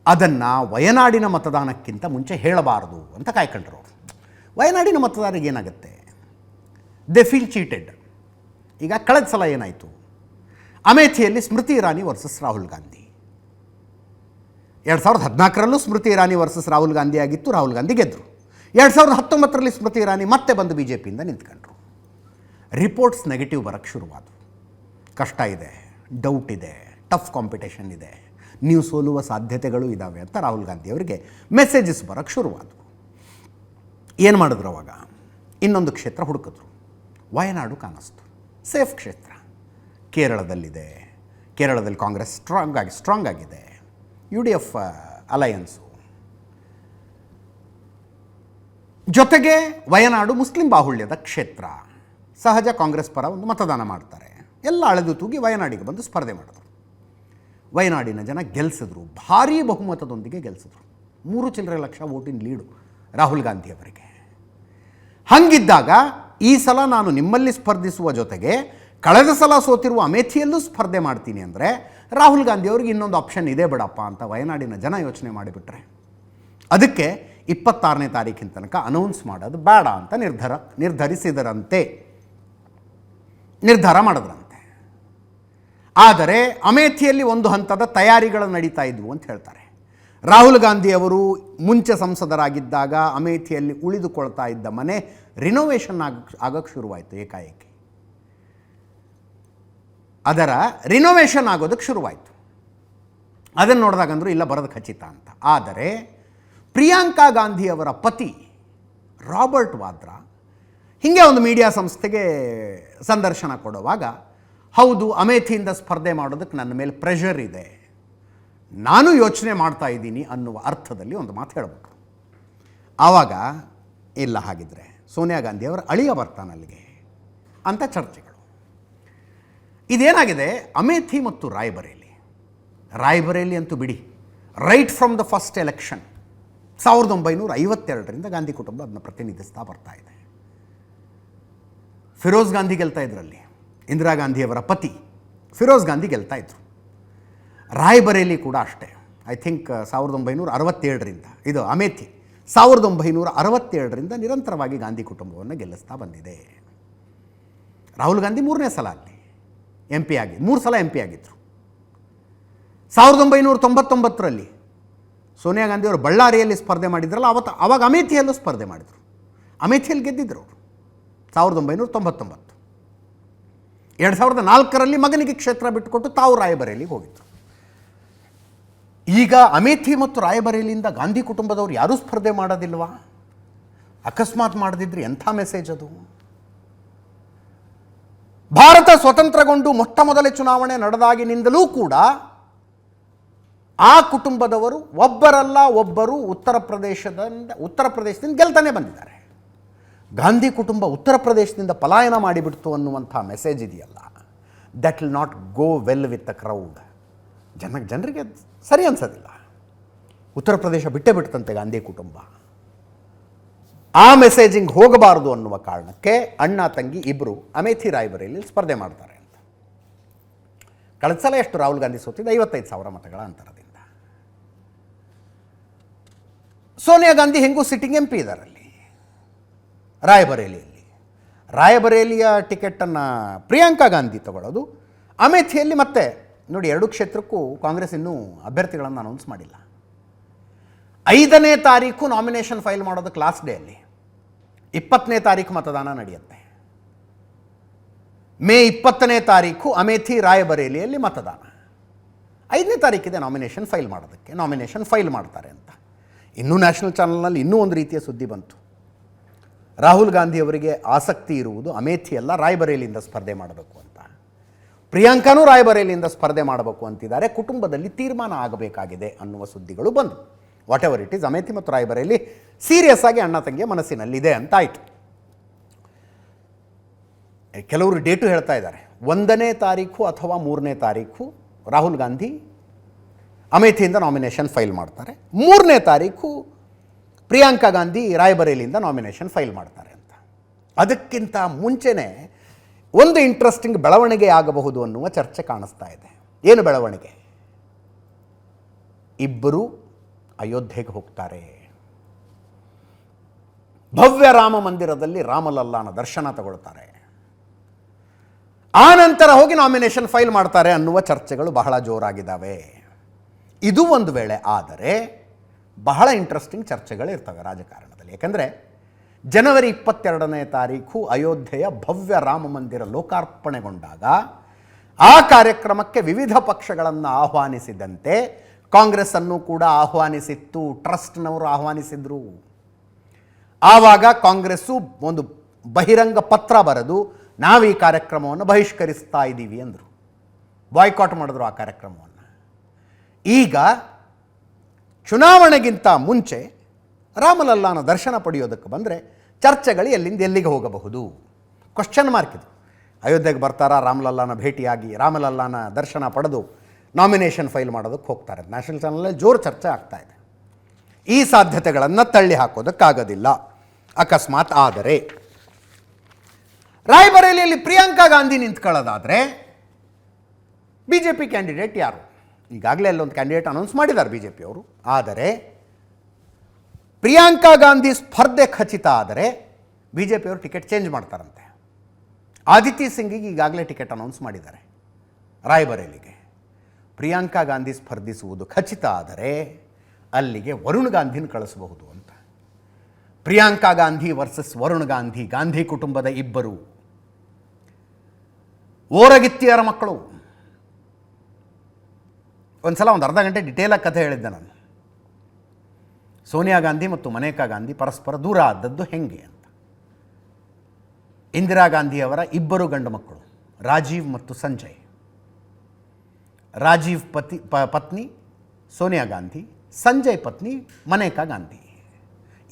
Speaker 1: ಅದನ್ನು ವಯನಾಡಿನ ಮತದಾನಕ್ಕಿಂತ ಮುಂಚೆ ಹೇಳಬಾರದು ಅಂತ ಕಾಯ್ಕೊಂಡ್ರು ಅವರು. ವಯನಾಡಿನ ಮತದಾರರಿಗೆ ಏನಾಗುತ್ತೆ, ದೆ ಫೀಲ್ ಚೀಟೆಡ್. ಈಗ ಕಳೆದ ಸಲ ಏನಾಯಿತು, ಅಮೇಥಿಯಲ್ಲಿ ಸ್ಮೃತಿ ಇರಾನಿ ವರ್ಸಸ್ ರಾಹುಲ್ ಗಾಂಧಿ. 2014ರಲ್ಲೂ ಸ್ಮೃತಿ ಇರಾನಿ ವರ್ಸಸ್ ರಾಹುಲ್ ಗಾಂಧಿ ಆಗಿತ್ತು, ರಾಹುಲ್ ಗಾಂಧಿ ಗೆದ್ದರು. 2019ರಲ್ಲಿ ಸ್ಮೃತಿ ಇರಾನಿ ಮತ್ತೆ ಬಂದು BJPಯಿಂದ ನಿಂತ್ಕೊಂಡ್ರು. ರಿಪೋರ್ಟ್ಸ್ ನೆಗೆಟಿವ್ ಬರೋಕ್ಕೆ ಶುರುವಾದವು. ಕಷ್ಟ ಇದೆ, ಡೌಟ್ ಇದೆ, ಟಫ್ ಕಾಂಪಿಟೇಷನ್ ಇದೆ, ನೀವು ಸೋಲುವ ಸಾಧ್ಯತೆಗಳು ಇದ್ದಾವೆ ಅಂತ ರಾಹುಲ್ ಗಾಂಧಿ ಅವರಿಗೆ ಮೆಸೇಜಸ್ ಬರೋಕ್ಕೆ ಶುರುವಾದವು. ಏನು ಮಾಡಿದ್ರು ಅವಾಗ? ಇನ್ನೊಂದು ಕ್ಷೇತ್ರ ಹುಡುಕಿದ್ರು. ವಯನಾಡು ಕಾಣಿಸ್ತು, ಸೇಫ್ ಕ್ಷೇತ್ರ. ಕೇರಳದಲ್ಲಿದೆ, ಕೇರಳದಲ್ಲಿ ಕಾಂಗ್ರೆಸ್ ಸ್ಟ್ರಾಂಗ್ ಆಗಿದೆ, UDF ಅಲಯನ್ಸು. ಜೊತೆಗೆ ವಯನಾಡು ಮುಸ್ಲಿಂ ಬಾಹುಳ್ಯದ ಕ್ಷೇತ್ರ, ಸಹಜ ಕಾಂಗ್ರೆಸ್ ಪರ ಒಂದು ಮತದಾನ ಮಾಡ್ತಾರೆ. ಎಲ್ಲ ಅಳೆದು ತೂಗಿ ವಯನಾಡಿಗೆ ಬಂದು ಸ್ಪರ್ಧೆ ಮಾಡಿದ್ರು. ವಯನಾಡಿನ ಜನ ಗೆಲ್ಲಿಸಿದ್ರು, ಭಾರೀ ಬಹುಮತದೊಂದಿಗೆ ಗೆಲ್ಲಿಸಿದ್ರು. 3 ಚಿಲ್ಲರೆ ಲಕ್ಷ ವೋಟಿನ ಲೀಡು ರಾಹುಲ್ ಗಾಂಧಿ ಅವರಿಗೆ. ಹಂಗಿದ್ದಾಗ ಈ ಸಲ ನಾನು ನಿಮ್ಮಲ್ಲಿ ಸ್ಪರ್ಧಿಸುವ ಜೊತೆಗೆ ಕಳೆದ ಸಲ ಸೋತಿರುವ ಅಮೇಥಿಯಲ್ಲೂ ಸ್ಪರ್ಧೆ ಮಾಡ್ತೀನಿ ಅಂದರೆ ರಾಹುಲ್ ಗಾಂಧಿ ಅವ್ರಿಗೆ ಇನ್ನೊಂದು ಆಪ್ಷನ್ ಇದೆ ಬಿಡಪ್ಪ ಅಂತ ವಯನಾಡಿನ ಜನ ಯೋಚನೆ ಮಾಡಿಬಿಟ್ರೆ, ಅದಕ್ಕೆ 26ನೇ ತಾರೀಕಿನ ತನಕ ಅನೌನ್ಸ್ ಮಾಡೋದು ಬೇಡ ಅಂತ ನಿರ್ಧಾರ ಮಾಡಿದ್ರಂತೆ. ಆದರೆ ಅಮೇಥಿಯಲ್ಲಿ ಒಂದು ಹಂತದ ತಯಾರಿಗಳು ನಡೀತಾ ಇದ್ವು ಅಂತ ಹೇಳ್ತಾರೆ. ರಾಹುಲ್ ಗಾಂಧಿ ಅವರು ಮುಂಚೆ ಸಂಸದರಾಗಿದ್ದಾಗ ಅಮೇಥಿಯಲ್ಲಿ ಉಳಿದುಕೊಳ್ತಾ ಇದ್ದ ಮನೆ ರಿನೋವೇಷನ್ ಆಗೋಕ್ಕೆ ಶುರುವಾಯಿತು. ಏಕಾಏಕಿ ಅದರ ರಿನೋವೇಷನ್ ಆಗೋದಕ್ಕೆ ಶುರುವಾಯಿತು. ಅದನ್ನು ನೋಡಿದಾಗಂದ್ರು ಇಲ್ಲ ಬರೋದು ಖಚಿತ ಅಂತ. ಆದರೆ ಪ್ರಿಯಾಂಕಾ ಗಾಂಧಿ ಅವರ ಪತಿ ರಾಬರ್ಟ್ ವಾದ್ರಾ ಹೀಗೆ ಒಂದು ಮೀಡಿಯಾ ಸಂಸ್ಥೆಗೆ ಸಂದರ್ಶನ ಕೊಡುವಾಗ, ಹೌದು ಅಮೇಥಿಯಿಂದ ಸ್ಪರ್ಧೆ ಮಾಡೋದಕ್ಕೆ ನನ್ನ ಮೇಲೆ ಪ್ರೆಷರ್ ಇದೆ, ನಾನು ಯೋಚನೆ ಮಾಡ್ತಾ ಇದ್ದೀನಿ ಅನ್ನುವ ಅರ್ಥದಲ್ಲಿ ಒಂದು ಮಾತು ಹೇಳ್ಬಿಟ್ರು. ಆವಾಗ ಇಲ್ಲ ಹಾಗಿದ್ರೆ ಸೋನಿಯಾ ಗಾಂಧಿ ಅವರ ಅಳಿಯ ಬರ್ತಾನೆ ಅಲ್ಲಿಗೆ ಅಂತ ಚರ್ಚೆಗಳು. ಇದೇನಾಗಿದೆ, ಅಮೇಥಿ ಮತ್ತು ರಾಯ್ಬರೇಲಿ ಅಂತೂ ಬಿಡಿ, right from the first election 1952ರಿಂದ ಗಾಂಧಿ ಕುಟುಂಬ ಅದನ್ನು ಪ್ರತಿನಿಧಿಸ್ತಾ ಬರ್ತಾ ಇದೆ. ಫಿರೋಜ್ ಗಾಂಧಿ ಗೆಲ್ತಾ ಇದ್ರಲ್ಲಿ, ಇಂದಿರಾ ಗಾಂಧಿಯವರ ಪತಿ ಫಿರೋಜ್ ಗಾಂಧಿ ಗೆಲ್ತಾ ಇದ್ರು. ರಾಯ್ಬರೇಲಿ ಕೂಡ ಅಷ್ಟೇ. ಐ ಥಿಂಕ್ 1967ರಿಂದ, ಇದು ಅಮೇಥಿ 1967ರಿಂದ ನಿರಂತರವಾಗಿ ಗಾಂಧಿ ಕುಟುಂಬವನ್ನು ಗೆಲ್ಲಿಸ್ತಾ ಬಂದಿದೆ. ರಾಹುಲ್ ಗಾಂಧಿ 3ನೇ ಸಲ ಅಲ್ಲಿ MP ಆಗಿ 3 ಸಲ MP ಆಗಿದ್ದರು. 1999ರಲ್ಲಿ ಸೋನಿಯಾ ಗಾಂಧಿ ಅವರು ಬಳ್ಳಾರಿಯಲ್ಲಿ ಸ್ಪರ್ಧೆ ಮಾಡಿದ್ರಲ್ಲ, ಆವಾಗ ಅಮೇಥಿಯಲ್ಲೂ ಸ್ಪರ್ಧೆ ಮಾಡಿದರು. ಅಮೇಥಿಯಲ್ಲಿ ಗೆದ್ದಿದ್ರು ಅವರು 1999. 2004ರಲ್ಲಿ ಮಗನಿಗೆ ಕ್ಷೇತ್ರ ಬಿಟ್ಟುಕೊಟ್ಟು ತಾವು ರಾಯಬರೇಲಿಗೆ ಹೋಗಿದ್ರು. ಈಗ ಅಮೇಥಿ ಮತ್ತು ರಾಯಬರೇಲಿಯಿಂದ ಗಾಂಧಿ ಕುಟುಂಬದವರು ಯಾರೂ ಸ್ಪರ್ಧೆ ಮಾಡೋದಿಲ್ವಾ? ಅಕಸ್ಮಾತ್ ಮಾಡದಿದ್ರೆ ಎಂಥ ಮೆಸೇಜ್ ಅದು? ಭಾರತ ಸ್ವತಂತ್ರಗೊಂಡು ಮೊಟ್ಟ ಮೊದಲ ಚುನಾವಣೆ ನಡೆದಾಗಿನಿಂದಲೂ ಕೂಡ ಆ ಕುಟುಂಬದವರು ಒಬ್ಬರಲ್ಲ ಒಬ್ಬರು ಉತ್ತರ ಪ್ರದೇಶದಿಂದ ಗೆಲ್ತಾನೆ ಬಂದಿದ್ದಾರೆ. ಗಾಂಧಿ ಕುಟುಂಬ ಉತ್ತರ ಪ್ರದೇಶದಿಂದ ಪಲಾಯನ ಮಾಡಿಬಿಡ್ತು ಅನ್ನುವಂಥ ಮೆಸೇಜ್ ಇದೆಯಲ್ಲ, that will not go well with the crowd. ಜನರಿಗೆ ಸರಿ ಅನ್ಸೋದಿಲ್ಲ. ಉತ್ತರ ಪ್ರದೇಶ ಬಿಟ್ಟೇ ಬಿಡ್ತಂತೆ ಗಾಂಧಿ ಕುಟುಂಬ. ಆ ಮೆಸೇಜಿಂಗ್ ಹೋಗಬಾರದು ಅನ್ನುವ ಕಾರಣಕ್ಕೆ ಅಣ್ಣ ತಂಗಿ ಇಬ್ಬರು ಅಮೇಥಿ ರಾಯ್ಬರೇಲಿ ಸ್ಪರ್ಧೆ ಮಾಡ್ತಾರೆ ಅಂತ. ಕಳೆದ ಸಲ ಎಷ್ಟು ರಾಹುಲ್ ಗಾಂಧಿ ಸೋತಿದ್ದು? 55,000 ಮತಗಳ ಅಂತರದಿಂದ. ಸೋನಿಯಾ ಗಾಂಧಿ ಹೆಂಗೂ ಸಿಟ್ಟಿಂಗ್ MP ಇದ್ದಾರಲ್ಲಿ ರಾಯಬರೇಲಿಯಲ್ಲಿ. ರಾಯಬರೇಲಿಯ ಟಿಕೆಟನ್ನು ಪ್ರಿಯಾಂಕಾ ಗಾಂಧಿ ತಗೊಳ್ಳೋದು. ಅಮೇಥಿಯಲ್ಲಿ ಮತ್ತೆ ನೋಡಿ, 2 ಕ್ಷೇತ್ರಕ್ಕೂ ಕಾಂಗ್ರೆಸ್ ಇನ್ನೂ ಅಭ್ಯರ್ಥಿಗಳನ್ನು ಅನೌನ್ಸ್ ಮಾಡಿಲ್ಲ. 5ನೇ ತಾರೀಕು ನಾಮಿನೇಷನ್ ಫೈಲ್ ಮಾಡೋದಕ್ಕೆ ಲಾಸ್ಟ್ ಡೇ ಅಲ್ಲಿ. 20ನೇ ತಾರೀಕು ಮತದಾನ ನಡೆಯುತ್ತೆ. ಮೇ 20ನೇ ತಾರೀಕು ಅಮೇಥಿ ರಾಯಬರೇಲಿಯಲ್ಲಿ ಮತದಾನ. 5ನೇ ತಾರೀಕಿದೆ ನಾಮಿನೇಷನ್ ಫೈಲ್ ಮಾಡೋದಕ್ಕೆ. ನಾಮಿನೇಷನ್ ಫೈಲ್ ಮಾಡ್ತಾರೆ ಅಂತ ಇನ್ನೂ ನ್ಯಾಷನಲ್ ಚಾನಲ್ನಲ್ಲಿ ಇನ್ನೂ ಒಂದು ರೀತಿಯ ಸುದ್ದಿ ಬಂತು. ರಾಹುಲ್ ಗಾಂಧಿ ಅವರಿಗೆ ಆಸಕ್ತಿ ಇರುವುದು ಅಮೇಥಿಯಲ್ಲ, ರಾಯಬರೇಲಿಯಿಂದ ಸ್ಪರ್ಧೆ ಮಾಡಬೇಕು ಅಂತ. ಪ್ರಿಯಾಂಕಾನೂ ರಾಯಬರೇಲಿಯಿಂದ ಸ್ಪರ್ಧೆ ಮಾಡಬೇಕು ಅಂತಿದ್ದಾರೆ. ಕುಟುಂಬದಲ್ಲಿ ತೀರ್ಮಾನ ಆಗಬೇಕಾಗಿದೆ ಅನ್ನುವ ಸುದ್ದಿಗಳು ಬಂದು, what ever it is, Amethi ಮತ್ತು ರಾಯಬರೇಲಿ ಸೀರಿಯಸ್ ಆಗಿ ಅಣ್ಣ ತಂಗಿಯ ಮನಸ್ಸಿನಲ್ಲಿದೆ ಅಂತ ಆಯಿತು. ಕೆಲವರು ಡೇಟು ಹೇಳ್ತಾ ಇದ್ದಾರೆ, 1ನೇ ತಾರೀಕು ಅಥವಾ 3ನೇ ತಾರೀಕು ರಾಹುಲ್ ಗಾಂಧಿ ಅಮೇಥಿಯಿಂದ ನಾಮಿನೇಷನ್ ಫೈಲ್ ಮಾಡ್ತಾರೆ, 3ನೇ ತಾರೀಕು ಪ್ರಿಯಾಂಕಾ ಗಾಂಧಿ ರಾಯಬರೇಲಿಯಿಂದ ನಾಮಿನೇಷನ್ ಫೈಲ್ ಮಾಡ್ತಾರೆ ಅಂತ. ಅದಕ್ಕಿಂತ ಮುಂಚೆನೇ ಒಂದು ಇಂಟ್ರೆಸ್ಟಿಂಗ್ ಬೆಳವಣಿಗೆ ಆಗಬಹುದು ಅನ್ನುವ ಚರ್ಚೆ ಕಾಣಿಸ್ತಾ ಇದೆ. ಏನು ಬೆಳವಣಿಗೆ? ಇಬ್ಬರು ಅಯೋಧ್ಯೆಗೆ ಹೋಗ್ತಾರೆ. ಭವ್ಯ ರಾಮ ಮಂದಿರದಲ್ಲಿ ರಾಮಲಲ್ಲಾನ ದರ್ಶನ ತಗೊಳ್ತಾರೆ. ಆ ನಂತರ ಹೋಗಿ ನಾಮಿನೇಷನ್ ಫೈಲ್ ಮಾಡ್ತಾರೆ ಅನ್ನುವ ಚರ್ಚೆಗಳು ಬಹಳ ಜೋರಾಗಿದ್ದಾವೆ. ಇದು ಒಂದು ವೇಳೆ ಆದರೆ ಬಹಳ ಇಂಟ್ರೆಸ್ಟಿಂಗ್ ಚರ್ಚೆಗಳು ಇರ್ತವೆ ರಾಜಕಾರಣದಲ್ಲಿ. ಯಾಕಂದರೆ ಜನವರಿ 22ನೇ ತಾರೀಕು ಅಯೋಧ್ಯೆಯ ಭವ್ಯ ರಾಮ ಮಂದಿರ ಲೋಕಾರ್ಪಣೆಗೊಂಡಾಗ ಆ ಕಾರ್ಯಕ್ರಮಕ್ಕೆ ವಿವಿಧ ಪಕ್ಷಗಳನ್ನು ಆಹ್ವಾನಿಸಿದಂತೆ ಕಾಂಗ್ರೆಸ್ಸನ್ನು ಕೂಡ ಆಹ್ವಾನಿಸಿತ್ತು, ಟ್ರಸ್ಟ್ನವರು ಆಹ್ವಾನಿಸಿದ್ರು. ಆವಾಗ ಕಾಂಗ್ರೆಸ್ಸು ಒಂದು ಬಹಿರಂಗ ಪತ್ರ ಬರೆದು ನಾವು ಈ ಕಾರ್ಯಕ್ರಮವನ್ನು ಬಹಿಷ್ಕರಿಸ್ತಾ ಇದ್ದೀವಿ ಅಂದರು, ಬಾಯ್ಕಾಟ್ ಮಾಡಿದ್ರು ಆ ಕಾರ್ಯಕ್ರಮವನ್ನು. ಈಗ ಚುನಾವಣೆಗಿಂತ ಮುಂಚೆ ರಾಮಲಲ್ಲಾನ ದರ್ಶನ ಪಡೆಯೋದಕ್ಕೆ ಬಂದರೆ ಚರ್ಚೆಗಳು ಎಲ್ಲಿಂದ ಎಲ್ಲಿಗೆ ಹೋಗಬಹುದು, ಕ್ವಶನ್ ಮಾರ್ಕ್ ಇದು. ಅಯೋಧ್ಯೆಗೆ ಬರ್ತಾರಾ, ರಾಮಲಲ್ಲಾನ ಭೇಟಿಯಾಗಿ ರಾಮಲಲ್ಲಾನ ದರ್ಶನ ಪಡೆದು ನಾಮಿನೇಷನ್ ಫೈಲ್ ಮಾಡೋದಕ್ಕೆ ಹೋಗ್ತಾರೆ. ನ್ಯಾಷನಲ್ ಚಾನಲಲ್ಲಿ ಜೋರು ಚರ್ಚೆ ಆಗ್ತಾ ಇದೆ. ಈ ಸಾಧ್ಯತೆಗಳನ್ನು ತಳ್ಳಿ ಹಾಕೋದಕ್ಕಾಗೋದಿಲ್ಲ. ಅಕಸ್ಮಾತ್ ಆದರೆ ರಾಯ್ಬರೇಲಿಯಲ್ಲಿ ಪ್ರಿಯಾಂಕಾ ಗಾಂಧಿ ನಿಂತ್ಕೊಳ್ಳೋದಾದರೆ ಬಿ ಜೆ ಪಿ ಕ್ಯಾಂಡಿಡೇಟ್ ಯಾರು? ಈಗಾಗಲೇ ಅಲ್ಲೊಂದು ಕ್ಯಾಂಡಿಡೇಟ್ ಅನೌನ್ಸ್ ಮಾಡಿದ್ದಾರೆ ಬಿ ಜೆ ಪಿಯವರು. ಆದರೆ ಪ್ರಿಯಾಂಕಾ ಗಾಂಧಿ ಸ್ಪರ್ಧೆ ಖಚಿತ ಆದರೆ ಬಿ ಜೆ ಪಿಯವರು ಟಿಕೆಟ್ ಚೇಂಜ್ ಮಾಡ್ತಾರಂತೆ. ಆದಿತ್ಯ ಸಿಂಗಿಗೆ ಈಗಾಗಲೇ ಟಿಕೆಟ್ ಅನೌನ್ಸ್ ಮಾಡಿದ್ದಾರೆ ರಾಯ್ಬರೇಲಿಗೆ. ಪ್ರಿಯಾಂಕಾ ಗಾಂಧಿ ಸ್ಪರ್ಧಿಸುವುದು ಖಚಿತ ಆದರೆ ಅಲ್ಲಿಗೆ ವರುಣ್ ಗಾಂಧಿನ ಕಳಿಸಬಹುದು ಅಂತ. ಪ್ರಿಯಾಂಕಾ ಗಾಂಧಿ ವರ್ಸಸ್ ವರುಣ್ ಗಾಂಧಿ, ಗಾಂಧಿ ಕುಟುಂಬದ ಇಬ್ಬರು ಓರಗಿತ್ತಿಯರ ಮಕ್ಕಳು. ಒಂದು ಸಲ ಒಂದು ಅರ್ಧ ಗಂಟೆ ಡಿಟೇಲಾಗಿ ಕಥೆ ಹೇಳಿದ್ದೆ ನಾನು. ಸೋನಿಯಾ ಗಾಂಧಿ ಮತ್ತು ಮನೇಕಾ ಗಾಂಧಿ ಪರಸ್ಪರ ದೂರ ಆದದ್ದು ಹೆಂಗೆ ಅಂತ. ಇಂದಿರಾ ಗಾಂಧಿಯವರ ಇಬ್ಬರು ಗಂಡು ಮಕ್ಕಳು ರಾಜೀವ್ ಮತ್ತು ಸಂಜಯ್. ರಾಜೀವ್ ಪತ್ನಿ ಸೋನಿಯಾ ಗಾಂಧಿ, ಸಂಜಯ್ ಪತ್ನಿ ಮನೇಕಾ ಗಾಂಧಿ.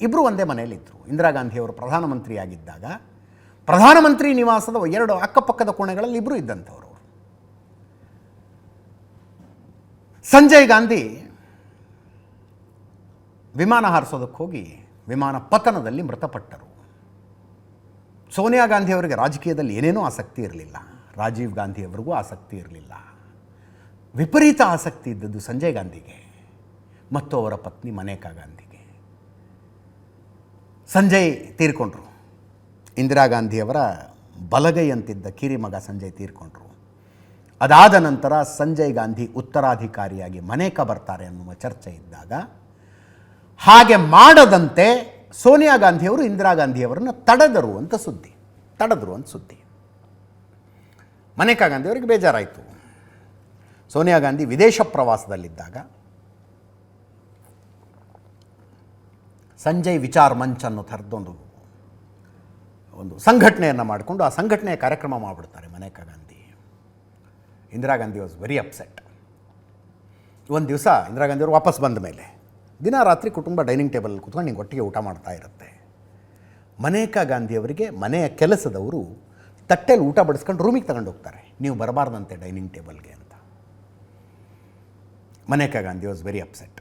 Speaker 1: ಇಬ್ಬರು ಒಂದೇ ಮನೆಯಲ್ಲಿದ್ದರು. ಇಂದಿರಾ ಗಾಂಧಿಯವರು ಪ್ರಧಾನಮಂತ್ರಿಯಾಗಿದ್ದಾಗ ಪ್ರಧಾನಮಂತ್ರಿ ನಿವಾಸದ 2 ಅಕ್ಕಪಕ್ಕದ ಕೋಣೆಗಳಲ್ಲಿ ಇಬ್ಬರು ಇದ್ದಂಥವರು. ಸಂಜಯ್ ಗಾಂಧಿ ವಿಮಾನ ಹಾರಿಸೋದಕ್ಕೆ ಹೋಗಿ ವಿಮಾನ ಪತನದಲ್ಲಿ ಮೃತಪಟ್ಟರು. ಸೋನಿಯಾ ಗಾಂಧಿಯವರಿಗೆ ರಾಜಕೀಯದಲ್ಲಿ ಏನೇನೂ ಆಸಕ್ತಿ ಇರಲಿಲ್ಲ, ರಾಜೀವ್ ಗಾಂಧಿಯವರಿಗೂ ಆಸಕ್ತಿ ಇರಲಿಲ್ಲ. ವಿಪರೀತ ಆಸಕ್ತಿ ಇದ್ದದ್ದು ಸಂಜಯ್ ಗಾಂಧಿಗೆ ಮತ್ತು ಅವರ ಪತ್ನಿ ಮನೇಕಾ ಗಾಂಧಿಗೆ. ಸಂಜಯ್ ತೀರ್ಕೊಂಡ್ರು. ಇಂದಿರಾ ಗಾಂಧಿಯವರ ಬಲಗೈ ಅಂತಿದ್ದ ಕಿರಿಮಗ ಸಂಜಯ್ ತೀರ್ಕೊಂಡ್ರು. ಅದಾದ ನಂತರ ಸಂಜಯ್ ಗಾಂಧಿ ಉತ್ತರಾಧಿಕಾರಿಯಾಗಿ ಮನೇಕಾ ಬರ್ತಾರೆ ಅನ್ನುವ ಚರ್ಚೆ ಇದ್ದಾಗ ಹಾಗೆ ಮಾಡದಂತೆ ಸೋನಿಯಾ ಗಾಂಧಿಯವರು ಇಂದಿರಾ ಗಾಂಧಿಯವರನ್ನು ತಡೆದರು ಅಂತ ಸುದ್ದಿ. ಮನೇಕಾ ಗಾಂಧಿಯವರಿಗೆ ಬೇಜಾರಾಯಿತು. ಸೋನಿಯಾ ಗಾಂಧಿ ವಿದೇಶ ಪ್ರವಾಸದಲ್ಲಿದ್ದಾಗ ಸಂಜಯ್ ವಿಚಾರ್ ಮಂಚ್ ಅನ್ನೋ ಥರದ್ದೊಂದು ಸಂಘಟನೆಯನ್ನು ಮಾಡಿಕೊಂಡು ಆ ಸಂಘಟನೆಯ ಕಾರ್ಯಕ್ರಮ ಮಾಡಿಬಿಡ್ತಾರೆ Maneka Gandhi. Indira Gandhi was very upset. ಒಂದು ದಿವಸ ಇಂದಿರಾ ಗಾಂಧಿಯವರು ವಾಪಸ್ ಬಂದ ಮೇಲೆ ದಿನ ರಾತ್ರಿ ಕುಟುಂಬ ಡೈನಿಂಗ್ ಟೇಬಲ್ ಕೂತ್ಕೊಂಡು ಹಿಂಗೆ ಒಟ್ಟಿಗೆ ಊಟ ಮಾಡ್ತಾ ಇರುತ್ತೆ. ಮನೇಕಾ ಗಾಂಧಿಯವರಿಗೆ ಮನೆಯ ಕೆಲಸದವರು ತಟ್ಟೆಯಲ್ಲಿ ಊಟ ಬಡಿಸ್ಕೊಂಡು ರೂಮಿಗೆ ತಗೊಂಡು ಹೋಗ್ತಾರೆ, ನೀವು ಬರಬಾರ್ದಂತೆ ಡೈನಿಂಗ್ ಟೇಬಲ್ಗೆ ಅಂತ. Maneka Gandhi was very upset.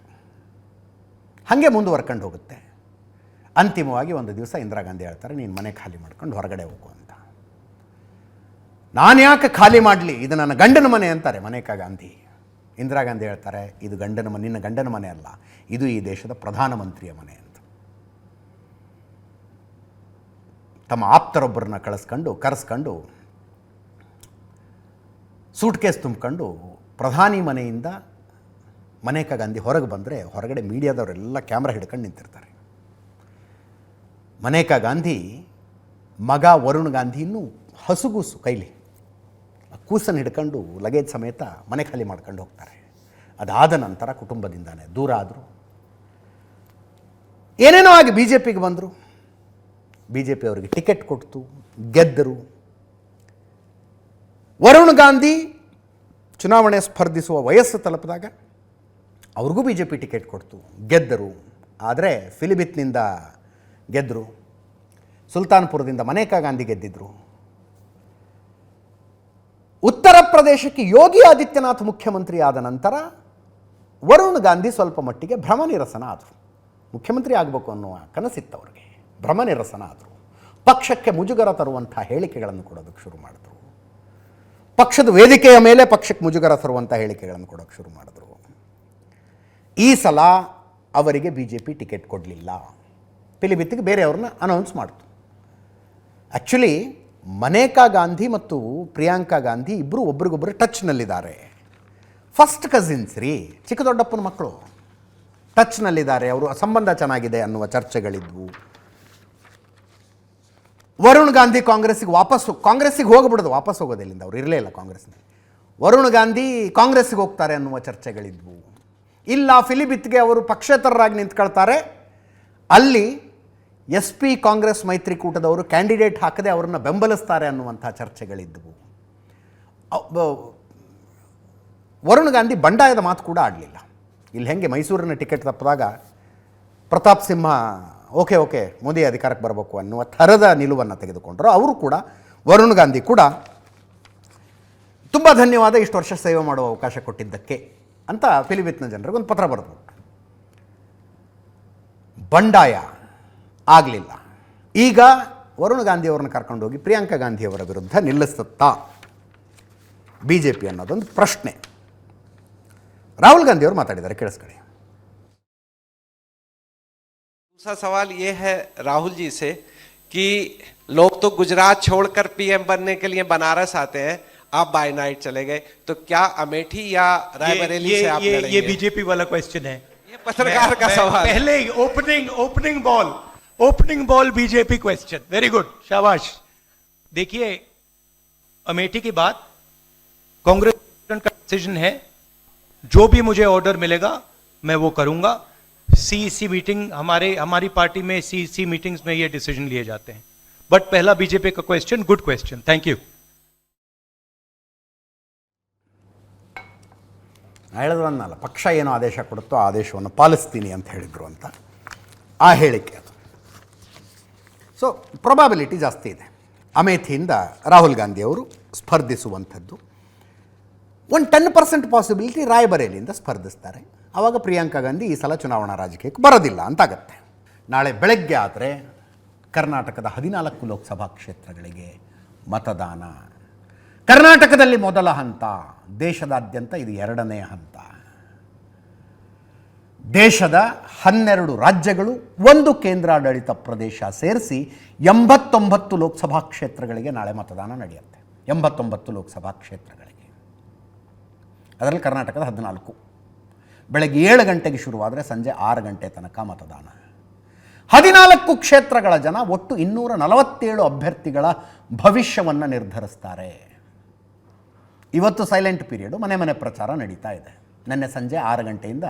Speaker 1: ಹಾಗೆ ಮುಂದುವರ್ಕೊಂಡು ಹೋಗುತ್ತೆ. ಅಂತಿಮವಾಗಿ ಒಂದು ದಿವಸ ಇಂದಿರಾ ಗಾಂಧಿ ಹೇಳ್ತಾರೆ, ನೀನು ಮನೆ ಖಾಲಿ ಮಾಡ್ಕೊಂಡು ಹೊರಗಡೆ ಹೋಗು ಅಂತ. ನಾನು ಯಾಕೆ ಖಾಲಿ ಮಾಡಲಿ, ಇದು ನನ್ನ ಗಂಡನ ಮನೆ ಅಂತಾರೆ ಮನೇಕಾ ಗಾಂಧಿ. ಇಂದಿರಾ ಗಾಂಧಿ ಹೇಳ್ತಾರೆ, ಇದು ನಿನ್ನ ಗಂಡನ ಮನೆ ಅಲ್ಲ, ಇದು ಈ ದೇಶದ ಪ್ರಧಾನಮಂತ್ರಿಯ ಮನೆ ಅಂತ. ತಮ್ಮ ಆಪ್ತರೊಬ್ಬರನ್ನ ಕರೆಸ್ಕೊಂಡು ಸೂಟ್ ಕೇಸ್ ತುಂಬಿಕೊಂಡು ಪ್ರಧಾನಿ ಮನೆಯಿಂದ ಮನೇಕಾ ಗಾಂಧಿ ಹೊರಗೆ ಬಂದರೆ ಹೊರಗಡೆ ಮೀಡಿಯಾದವರೆಲ್ಲ ಕ್ಯಾಮ್ರಾ ಹಿಡ್ಕೊಂಡು ನಿಂತಿರ್ತಾರೆ. ಮನೇಕಾ ಗಾಂಧಿ ಮಗ ವರುಣ್ ಗಾಂಧಿ ಇನ್ನೂ ಹಸುಗೂಸು ಕೈಲಿ ಕೂಸನ್ನು ಹಿಡ್ಕೊಂಡು ಲಗೇಜ್ ಸಮೇತ ಮನೆ ಖಾಲಿ ಮಾಡ್ಕೊಂಡು ಹೋಗ್ತಾರೆ. ಅದಾದ ನಂತರ ಕುಟುಂಬದಿಂದಾನೆ ದೂರ ಆದರು. ಏನೇನೋ ಆಗಿ ಬಿ ಜೆ ಪಿಗೆ ಬಂದರು. ಬಿ ಜೆ ಪಿ ಅವರಿಗೆ ಟಿಕೆಟ್ ಕೊಡ್ತು, ಗೆದ್ದರು. ವರುಣ್ ಗಾಂಧಿ ಚುನಾವಣೆ ಸ್ಪರ್ಧಿಸುವ ವಯಸ್ಸು ತಲುಪಿದಾಗ ಅವ್ರಿಗೂ ಬಿ ಜೆ ಪಿ ಟಿಕೆಟ್ ಕೊಡ್ತು, ಗೆದ್ದರು. ಆದರೆ ಫಿಲಿಬಿತ್ನಿಂದ ಗೆದ್ದರು. ಸುಲ್ತಾನ್ಪುರದಿಂದ ಮನೇಕಾ ಗಾಂಧಿ ಗೆದ್ದಿದ್ರು. ಉತ್ತರ ಪ್ರದೇಶಕ್ಕೆ ಯೋಗಿ ಆದಿತ್ಯನಾಥ್ ಮುಖ್ಯಮಂತ್ರಿ ಆದ ನಂತರ ವರುಣ್ ಗಾಂಧಿ ಸ್ವಲ್ಪ ಮಟ್ಟಿಗೆ ಭ್ರಮನಿರಸನ ಆದರು. ಮುಖ್ಯಮಂತ್ರಿ ಆಗಬೇಕು ಅನ್ನುವ ಕನಸಿತ್ತು ಅವ್ರಿಗೆ, ಭ್ರಮನಿರಸನ ಆದರು. ಪಕ್ಷಕ್ಕೆ ಮುಜುಗರ ತರುವಂಥ ಹೇಳಿಕೆಗಳನ್ನು ಕೊಡೋದಕ್ಕೆ ಶುರು ಮಾಡಿದ್ರು. ಪಕ್ಷದ ವೇದಿಕೆಯ ಮೇಲೆ ಪಕ್ಷಕ್ಕೆ ಮುಜುಗರ ತರುವಂಥ ಹೇಳಿಕೆಗಳನ್ನು ಕೊಡೋಕ್ಕೆ ಶುರು ಮಾಡಿದ್ರು. ಈ ಸಲ ಅವರಿಗೆ ಬಿ ಜೆ ಪಿ ಟಿಕೆಟ್ ಕೊಡಲಿಲ್ಲ. ಪಿಲಿಭಿತ್ತಿಗೆ ಬೇರೆಯವ್ರನ್ನ ಅನೌನ್ಸ್ ಮಾಡ್ತು. ಆ್ಯಕ್ಚುಲಿ ಮನೇಕಾ ಗಾಂಧಿ ಮತ್ತು ಪ್ರಿಯಾಂಕಾ ಗಾಂಧಿ ಇಬ್ಬರು ಒಬ್ರಿಗೊಬ್ಬರು ಟಚ್ನಲ್ಲಿದ್ದಾರೆ. ಫಸ್ಟ್ ಕಸಿನ್ಸ್ ರೀ, ಚಿಕ್ಕ ದೊಡ್ಡಪ್ಪನ ಮಕ್ಕಳು ಟಚ್ನಲ್ಲಿದ್ದಾರೆ, ಅವರು ಸಂಬಂಧ ಚೆನ್ನಾಗಿದೆ ಅನ್ನುವ ಚರ್ಚೆಗಳಿದ್ವು. ವರುಣ್ ಗಾಂಧಿ ಕಾಂಗ್ರೆಸ್ಸಿಗೆ ಹೋಗ್ಬಿಡೋದು, ವಾಪಸ್ ಹೋಗೋದಿಲ್ಲಿಂದ, ಅವ್ರು ಇರಲೇ ಇಲ್ಲ ಕಾಂಗ್ರೆಸ್ನಲ್ಲಿ. ವರುಣ್ ಗಾಂಧಿ ಕಾಂಗ್ರೆಸ್ಸಿಗೆ ಹೋಗ್ತಾರೆ ಅನ್ನುವ ಚರ್ಚೆಗಳಿದ್ವು. ಇಲ್ಲ ಫಿಲಿಬಿತ್ಗೆ ಅವರು ಪಕ್ಷೇತರರಾಗಿ ನಿಂತ್ಕೊಳ್ತಾರೆ, ಅಲ್ಲಿ SP ಕಾಂಗ್ರೆಸ್ ಮೈತ್ರಿಕೂಟದವರು ಕ್ಯಾಂಡಿಡೇಟ್ ಹಾಕದೆ ಅವರನ್ನು ಬೆಂಬಲಿಸ್ತಾರೆ ಅನ್ನುವಂಥ ಚರ್ಚೆಗಳಿದ್ದವು. ವರುಣ್ ಗಾಂಧಿ ಬಂಡಾಯದ ಮಾತು ಕೂಡ ಆಡಲಿಲ್ಲ. ಇಲ್ಲಿ ಹೆಂಗೆ ಮೈಸೂರಿನ ಟಿಕೆಟ್ ತಪ್ಪಿದಾಗ ಪ್ರತಾಪ್ ಸಿಂಹ ಓಕೆ ಮೋದಿ ಅಧಿಕಾರಕ್ಕೆ ಬರಬೇಕು ಅನ್ನುವ ಥರದ ನಿಲುವನ್ನು ತೆಗೆದುಕೊಂಡರು, ಅವರು ಕೂಡ ವರುಣ್ ಗಾಂಧಿ ಕೂಡ ತುಂಬ ಧನ್ಯವಾದ ಇಷ್ಟು ವರ್ಷ ಸೇವೆ ಮಾಡುವ ಅವಕಾಶ ಕೊಟ್ಟಿದ್ದಕ್ಕೆ ಅಂತ ಫಿಲಿಬಿತ್ನ ಜನರಿಗೆ ಒಂದು ಪತ್ರ ಬರೆದು. ಬಂಡಾಯ ಆಗಲಿಲ್ಲ. ಈಗ ವರುಣ್ ಗಾಂಧಿಯವರನ್ನು ಕರ್ಕೊಂಡೋಗಿ ಪ್ರಿಯಾಂಕಾ ಗಾಂಧಿಯವರ ವಿರುದ್ಧ ನಿಲ್ಲಿಸುತ್ತಾ BJP ಅನ್ನೋದೊಂದು ಪ್ರಶ್ನೆ. ರಾಹುಲ್ ಗಾಂಧಿಯವರು ಮಾತಾಡಿದ್ದಾರೆ, ಕೇಳಿಸ್ಕೊಳ್ಳಿ.
Speaker 5: दूसरा सवाल ये है राहुल जी से कि लोग तो गुजरात छोड़कर PM बनने के लिए बनारस आते हैं, आप बाय नाइट चले गए, तो क्या अमेठी या रायबरेली से आप लड़ेंगे?
Speaker 6: ये बीजेपी वाला क्वेश्चन है,
Speaker 5: ये पत्रकार का सवाल।
Speaker 6: पहले ही opening ball BJP question, very good, शाबाश। देखिए, अमेठी की बात कांग्रेस का डिसीजन है, जो भी मुझे ऑर्डर मिलेगा मैं वो करूंगा। CEC मीटिंग हमारी पार्टी में CEC मीटिंग्स में ये डिसीजन लिए जाते हैं। बट पहला बीजेपी का question, good question, thank you.
Speaker 1: ಹೇಳಿದ್ರನ್ನಲ್ಲ, ಪಕ್ಷ ಏನೋ ಆದೇಶ ಕೊಡುತ್ತೋ ಆ ಆದೇಶವನ್ನು ಪಾಲಿಸ್ತೀನಿ ಅಂತ ಹೇಳಿದರು ಅಂತ ಆ ಹೇಳಿಕೆ ಅದು. ಸೊ ಪ್ರೊಬಾಬಿಲಿಟಿ ಜಾಸ್ತಿ ಇದೆ ಅಮೇಥಿಯಿಂದ ರಾಹುಲ್ ಗಾಂಧಿಯವರು ಸ್ಪರ್ಧಿಸುವಂಥದ್ದು. ಒಂದು 10% ಪಾಸಿಬಿಲಿಟಿ ರಾಯಬರೇಲಿಯಿಂದ ಸ್ಪರ್ಧಿಸ್ತಾರೆ. ಆವಾಗ ಪ್ರಿಯಾಂಕಾ ಗಾಂಧಿ ಈ ಸಲ ಚುನಾವಣಾ ರಾಜಕೀಯಕ್ಕೆ ಬರೋದಿಲ್ಲ ಅಂತಾಗತ್ತೆ. ನಾಳೆ ಬೆಳಗ್ಗೆ ಆದರೆ ಕರ್ನಾಟಕದ 14 ಲೋಕಸಭಾ ಕ್ಷೇತ್ರಗಳಿಗೆ ಮತದಾನ. ಕರ್ನಾಟಕದಲ್ಲಿ ಮೊದಲ ಹಂತ, ದೇಶದಾದ್ಯಂತ ಇದು 2ನೇ ಹಂತ. ದೇಶದ 12 ರಾಜ್ಯಗಳು, 1 ಕೇಂದ್ರಾಡಳಿತ ಪ್ರದೇಶ ಸೇರಿಸಿ 89 ಲೋಕಸಭಾ ಕ್ಷೇತ್ರಗಳಿಗೆ ನಾಳೆ ಮತದಾನ ನಡೆಯುತ್ತೆ. 89 ಲೋಕಸಭಾ ಕ್ಷೇತ್ರಗಳಿಗೆ, ಅದರಲ್ಲಿ ಕರ್ನಾಟಕದ 14. ಬೆಳಗ್ಗೆ 7 ಗಂಟೆಗೆ ಶುರುವಾದರೆ ಸಂಜೆ 6 ಗಂಟೆ ತನಕ ಮತದಾನ. 14 ಕ್ಷೇತ್ರಗಳ ಜನ ಒಟ್ಟು 247 ಅಭ್ಯರ್ಥಿಗಳ ಭವಿಷ್ಯವನ್ನು ನಿರ್ಧರಿಸ್ತಾರೆ. ಇವತ್ತು ಸೈಲೆಂಟ್ ಪೀರಿಯಡು, ಮನೆ ಮನೆ ಪ್ರಚಾರ ನಡೀತಾ ಇದೆ. ನಿನ್ನೆ ಸಂಜೆ 6 ಗಂಟೆಯಿಂದ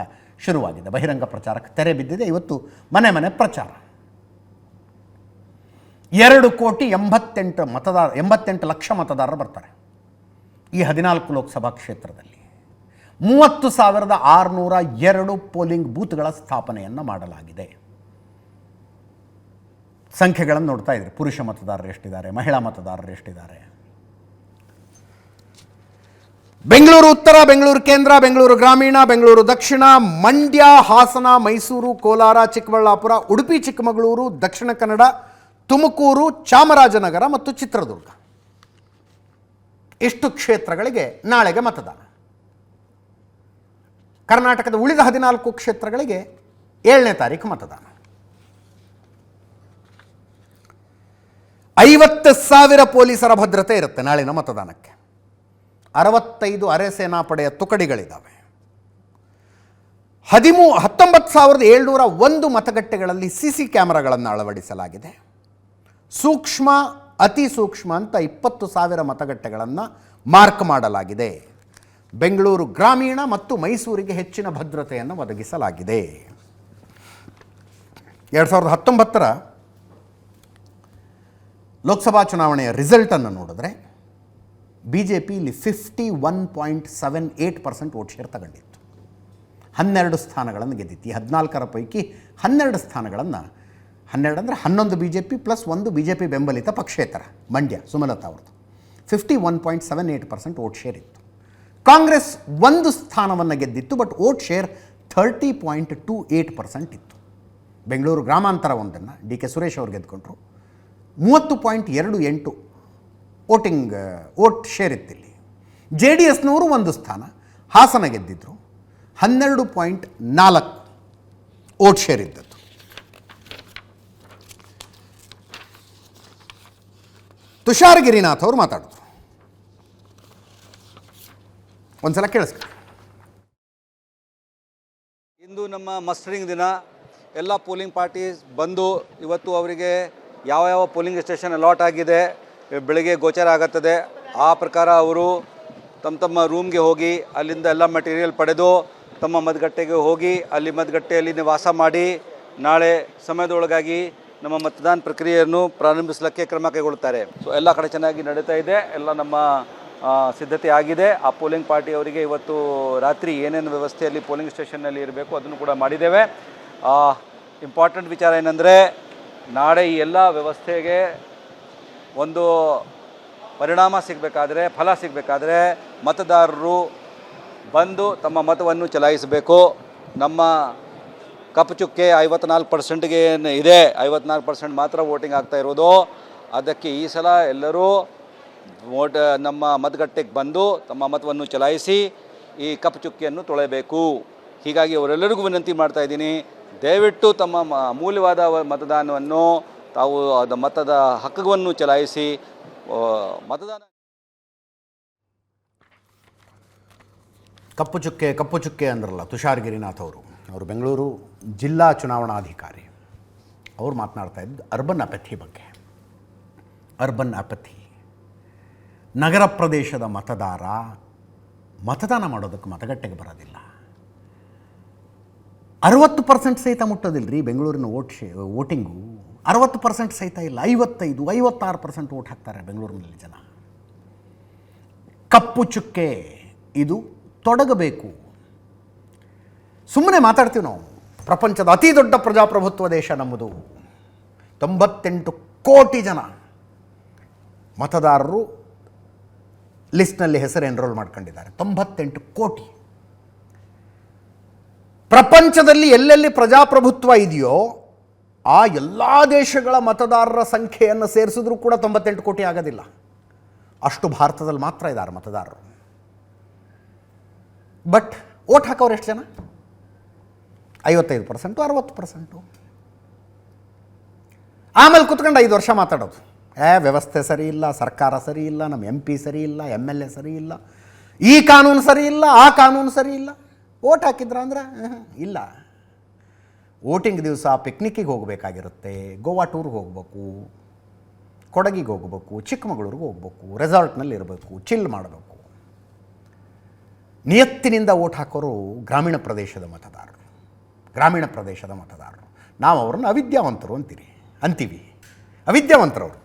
Speaker 1: ಶುರುವಾಗಿದೆ, ಬಹಿರಂಗ ಪ್ರಚಾರಕ್ಕೆ ತೆರೆ ಬಿದ್ದಿದೆ. ಇವತ್ತು ಮನೆ ಮನೆ ಪ್ರಚಾರ. 2,88 ಲಕ್ಷ ಮತದಾರರು ಬರ್ತಾರೆ ಈ 14 ಲೋಕಸಭಾ ಕ್ಷೇತ್ರದಲ್ಲಿ. 30,602 ಪೋಲಿಂಗ್ ಬೂತ್ಗಳ ಸ್ಥಾಪನೆಯನ್ನು ಮಾಡಲಾಗಿದೆ. ಸಂಖ್ಯೆಗಳನ್ನು ನೋಡ್ತಾ ಇದ್ರಿ, ಪುರುಷ ಮತದಾರರು ಎಷ್ಟಿದ್ದಾರೆ, ಮಹಿಳಾ ಮತದಾರರು ಎಷ್ಟಿದ್ದಾರೆ. ಬೆಂಗಳೂರು ಉತ್ತರ, ಬೆಂಗಳೂರು ಕೇಂದ್ರ, ಬೆಂಗಳೂರು ಗ್ರಾಮೀಣ, ಬೆಂಗಳೂರು ದಕ್ಷಿಣ, ಮಂಡ್ಯ, ಹಾಸನ, ಮೈಸೂರು, ಕೋಲಾರ, ಚಿಕ್ಕಬಳ್ಳಾಪುರ, ಉಡುಪಿ ಚಿಕ್ಕಮಗಳೂರು, ದಕ್ಷಿಣ ಕನ್ನಡ, ತುಮಕೂರು, ಚಾಮರಾಜನಗರ ಮತ್ತು ಚಿತ್ರದುರ್ಗ, ಇಷ್ಟು ಕ್ಷೇತ್ರಗಳಿಗೆ ನಾಳೆಗೆ ಮತದಾನ. ಕರ್ನಾಟಕದ ಉಳಿದ 14 ಕ್ಷೇತ್ರಗಳಿಗೆ 7ನೇ ತಾರೀಕು ಮತದಾನ. 50,000 ಪೊಲೀಸರ ಭದ್ರತೆ ಇರುತ್ತೆ ನಾಳಿನ ಮತದಾನಕ್ಕೆ. 65 ಅರೆ ಸೇನಾಪಡೆಯ ತುಕಡಿಗಳಿದ್ದಾವೆ. 19,701 ಮತಗಟ್ಟೆಗಳಲ್ಲಿ CC ಕ್ಯಾಮೆರಾಗಳನ್ನು ಅಳವಡಿಸಲಾಗಿದೆ. ಸೂಕ್ಷ್ಮ, ಅತಿ ಸೂಕ್ಷ್ಮ ಅಂತ 20,000 ಮತಗಟ್ಟೆಗಳನ್ನು ಮಾರ್ಕ್ ಮಾಡಲಾಗಿದೆ. ಬೆಂಗಳೂರು ಗ್ರಾಮೀಣ ಮತ್ತು ಮೈಸೂರಿಗೆ ಹೆಚ್ಚಿನ ಭದ್ರತೆಯನ್ನು ಒದಗಿಸಲಾಗಿದೆ. 2019ರ ಲೋಕಸಭಾ ಚುನಾವಣೆಯ ರಿಸಲ್ಟನ್ನು ನೋಡಿದ್ರೆ BJP ಇಲ್ಲಿ 51.78% ವೋಟ್ ಶೇರ್ ತಗೊಂಡಿತ್ತು. 12 ಸ್ಥಾನಗಳನ್ನು ಗೆದ್ದಿತ್ತು. ಈ 14ರ ಪೈಕಿ 12 ಸ್ಥಾನಗಳನ್ನು, 12 ಅಂದರೆ 11 BJP ಪ್ಲಸ್ 1 BJP ಬೆಂಬಲಿತ ಪಕ್ಷೇತರ ಮಂಡ್ಯ ಸುಮಲತಾ ಅವ್ರದ್ದು, 51.78% ವೋಟ್ ಶೇರ್ ಇತ್ತು. ಕಾಂಗ್ರೆಸ್ 1 ಸ್ಥಾನವನ್ನು ಗೆದ್ದಿತ್ತು, ಬಟ್ ವೋಟ್ ಶೇರ್ 30.28% ಇತ್ತು. ಬೆಂಗಳೂರು ಗ್ರಾಮಾಂತರ ಒಂದನ್ನು DK ಸುರೇಶ್ ಅವರು ಗೆದ್ದುಕೊಂಡ್ರು, 30.28 ವೋಟ್ ಶೇರ್ ಇತ್ತಿಲ್ಲಿ. JDSನವರು 1 ಸ್ಥಾನ, ಹಾಸನ ಗೆದ್ದಿದ್ರು, 12.4 ವೋಟ್ ಶೇರ್ ಇದ್ದದ್ದು. ತುಷಾರ್ ಗಿರಿನಾಥ್ ಅವರು ಮಾತಾಡಿದ್ರು. ಒಂದ್ಸಲ ಕೇಳಿಸ್ಕೊಳ್ಳಿ.
Speaker 7: ಇಂದು ನಮ್ಮ ಮಸ್ಟರಿಂಗ್ ದಿನ. ಎಲ್ಲ ಪೋಲಿಂಗ್ ಪಾರ್ಟೀಸ್ ಬಂದು ಇವತ್ತು ಅವರಿಗೆ ಯಾವ ಯಾವ ಪೋಲಿಂಗ್ ಸ್ಟೇಷನ್ ಅಲಾಟ್ ಆಗಿದೆ ಬೆಳಗ್ಗೆ ಗೋಚರ ಆಗುತ್ತದೆ. ಆ ಪ್ರಕಾರ ಅವರು ತಮ್ಮ ತಮ್ಮ ರೂಮ್ಗೆ ಹೋಗಿ ಅಲ್ಲಿಂದ ಎಲ್ಲ ಮಟೀರಿಯಲ್ ಪಡೆದು ತಮ್ಮ ಮತಗಟ್ಟೆಗೆ ಹೋಗಿ ಅಲ್ಲಿ ಮತಗಟ್ಟೆಯಲ್ಲಿ ನಿವಾಸ ಮಾಡಿ ನಾಳೆ ಸಮಯದೊಳಗಾಗಿ ನಮ್ಮ ಮತದಾನ ಪ್ರಕ್ರಿಯೆಯನ್ನು ಪ್ರಾರಂಭಿಸಲಿಕ್ಕೆ ಕ್ರಮ ಕೈಗೊಳ್ಳುತ್ತಾರೆ. ಸೊ ಎಲ್ಲ ಕಡೆ ಚೆನ್ನಾಗಿ ನಡೀತಾ ಇದೆ. ಎಲ್ಲ ನಮ್ಮ ಸಿದ್ಧತೆ ಆಗಿದೆ. ಆ ಪೋಲಿಂಗ್ ಪಾರ್ಟಿಯವರಿಗೆ ಇವತ್ತು ರಾತ್ರಿ ಏನೇನು ವ್ಯವಸ್ಥೆಯಲ್ಲಿ ಪೋಲಿಂಗ್ ಸ್ಟೇಷನ್ನಲ್ಲಿ ಇರಬೇಕು ಅದನ್ನು ಕೂಡ ಮಾಡಿದ್ದೇವೆ. ಇಂಪಾರ್ಟೆಂಟ್ ವಿಚಾರ ಏನಂದರೆ ನಾಳೆ ಈ ಎಲ್ಲ ವ್ಯವಸ್ಥೆಗೆ ಒಂದು ಪರಿಣಾಮ ಸಿಗಬೇಕಾದ್ರೆ, ಫಲ ಸಿಗಬೇಕಾದ್ರೆ ಮತದಾರರು ಬಂದು ತಮ್ಮ ಮತವನ್ನು ಚಲಾಯಿಸಬೇಕು. ನಮ್ಮ ಕಪ್ಪು ಚುಕ್ಕೆ 54%ಗೆ ಇದೆ, 54% ಮಾತ್ರ ವೋಟಿಂಗ್ ಆಗ್ತಾ ಇರೋದು. ಅದಕ್ಕೆ ಈ ಸಲ ಎಲ್ಲರೂ ನಮ್ಮ ಮತಗಟ್ಟೆಗೆ ಬಂದು ತಮ್ಮ ಮತವನ್ನು ಚಲಾಯಿಸಿ ಈ ಕಪ್ಪು ಚುಕ್ಕಿಯನ್ನು ತೊಳೆಯಬೇಕು. ಹೀಗಾಗಿ ಅವರೆಲ್ಲರಿಗೂ ವಿನಂತಿ ಮಾಡ್ತಾ ಇದ್ದೀನಿ, ದಯವಿಟ್ಟು ತಮ್ಮ ಅಮೂಲ್ಯವಾದ ಮತದಾನವನ್ನು ತಾವು ಮತದ ಹಕ್ಕನ್ನು ಚಲಾಯಿಸಿ ಮತದಾನ.
Speaker 1: ಕಪ್ಪು ಚುಕ್ಕೆ ಅಂದ್ರಲ್ಲ ತುಷಾರ್ ಗಿರಿನಾಥ್ ಅವರು ಬೆಂಗಳೂರು ಜಿಲ್ಲಾ ಚುನಾವಣಾಧಿಕಾರಿ. ಅವರು ಮಾತನಾಡ್ತಾ ಇದ್ದು ಅರ್ಬನ್ ಅಪಥಿ ಬಗ್ಗೆ. ಅರ್ಬನ್ ಅಪಥಿ, ನಗರ ಪ್ರದೇಶದ ಮತದಾರ ಮತದಾನ ಮಾಡೋದಕ್ಕೆ ಮತಗಟ್ಟೆಗೆ ಬರೋದಿಲ್ಲ. 60% ಸಹಿತ ಮುಟ್ಟೋದಿಲ್ಲ ರೀ ಬೆಂಗಳೂರಿನ ವೋಟಿಂಗು. 60% ಸಹಿತ ಇಲ್ಲ. 55-56% ವೋಟ್ ಹಾಕ್ತಾರೆ ಬೆಂಗಳೂರಿನಲ್ಲಿ ಜನ. ಕಪ್ಪು ಚುಕ್ಕೆ ಇದು ತೊಡಗಬೇಕು. ಸುಮ್ಮನೆ ಮಾತಾಡ್ತೀವಿ ನಾವು. ಪ್ರಪಂಚದ ಅತಿ ದೊಡ್ಡ ಪ್ರಜಾಪ್ರಭುತ್ವ ದೇಶ ನಮ್ಮದು. 98 ಕೋಟಿ ಜನ ಮತದಾರರು ಲಿಸ್ಟ್ನಲ್ಲಿ ಹೆಸರು ಎನ್ರೋಲ್ ಮಾಡ್ಕೊಂಡಿದ್ದಾರೆ. 98 ಕೋಟಿ. ಪ್ರಪಂಚದಲ್ಲಿ ಎಲ್ಲೆಲ್ಲಿ ಪ್ರಜಾಪ್ರಭುತ್ವ ಇದೆಯೋ ಆ ಎಲ್ಲ ದೇಶಗಳ ಮತದಾರರ ಸಂಖ್ಯೆಯನ್ನು ಸೇರಿಸಿದ್ರೂ ಕೂಡ 98 ಕೋಟಿ ಆಗೋದಿಲ್ಲ. ಅಷ್ಟು ಭಾರತದಲ್ಲಿ ಮಾತ್ರ ಇದ್ದಾರೆ ಮತದಾರರು. ಬಟ್ ಓಟ್ ಹಾಕೋರು ಎಷ್ಟು ಜನ? 55%, 60%. ಆಮೇಲೆ ಕುತ್ಕೊಂಡು 5 ವರ್ಷ ಮಾತಾಡೋದು, ವ್ಯವಸ್ಥೆ ಸರಿ ಇಲ್ಲ, ಸರ್ಕಾರ ಸರಿ ಇಲ್ಲ, ನಮ್ಮ MP ಸರಿ ಇಲ್ಲ, MLA ಸರಿ ಇಲ್ಲ, ಈ ಕಾನೂನು ಸರಿ ಇಲ್ಲ, ಆ ಕಾನೂನು ಸರಿ ಇಲ್ಲ. ಓಟ್ ಹಾಕಿದ್ರ ಅಂದರೆ ಇಲ್ಲ. ವೋಟಿಂಗ್ ದಿವಸ ಪಿಕ್ನಿಕ್ಕಿಗೆ ಹೋಗಬೇಕಾಗಿರುತ್ತೆ, ಗೋವಾ ಟೂರ್ಗೆ ಹೋಗ್ಬೇಕು, ಕೊಡಗಿಗೆ ಹೋಗ್ಬೇಕು, ಚಿಕ್ಕಮಗಳೂರಿಗೆ ಹೋಗ್ಬೇಕು, ರೆಸಾರ್ಟ್ನಲ್ಲಿ ಇರಬೇಕು, ಚಿಲ್ ಮಾಡಬೇಕು. ನಿಯತ್ತಿನಿಂದ ಓಟ್ ಹಾಕೋರು ಗ್ರಾಮೀಣ ಪ್ರದೇಶದ ಮತದಾರರು. ಗ್ರಾಮೀಣ ಪ್ರದೇಶದ ಮತದಾರರು ನಾವು ಅವರನ್ನು ಅವಿದ್ಯಾವಂತರು ಅಂತೀವಿ. ಅವಿದ್ಯಾವಂತರವರು.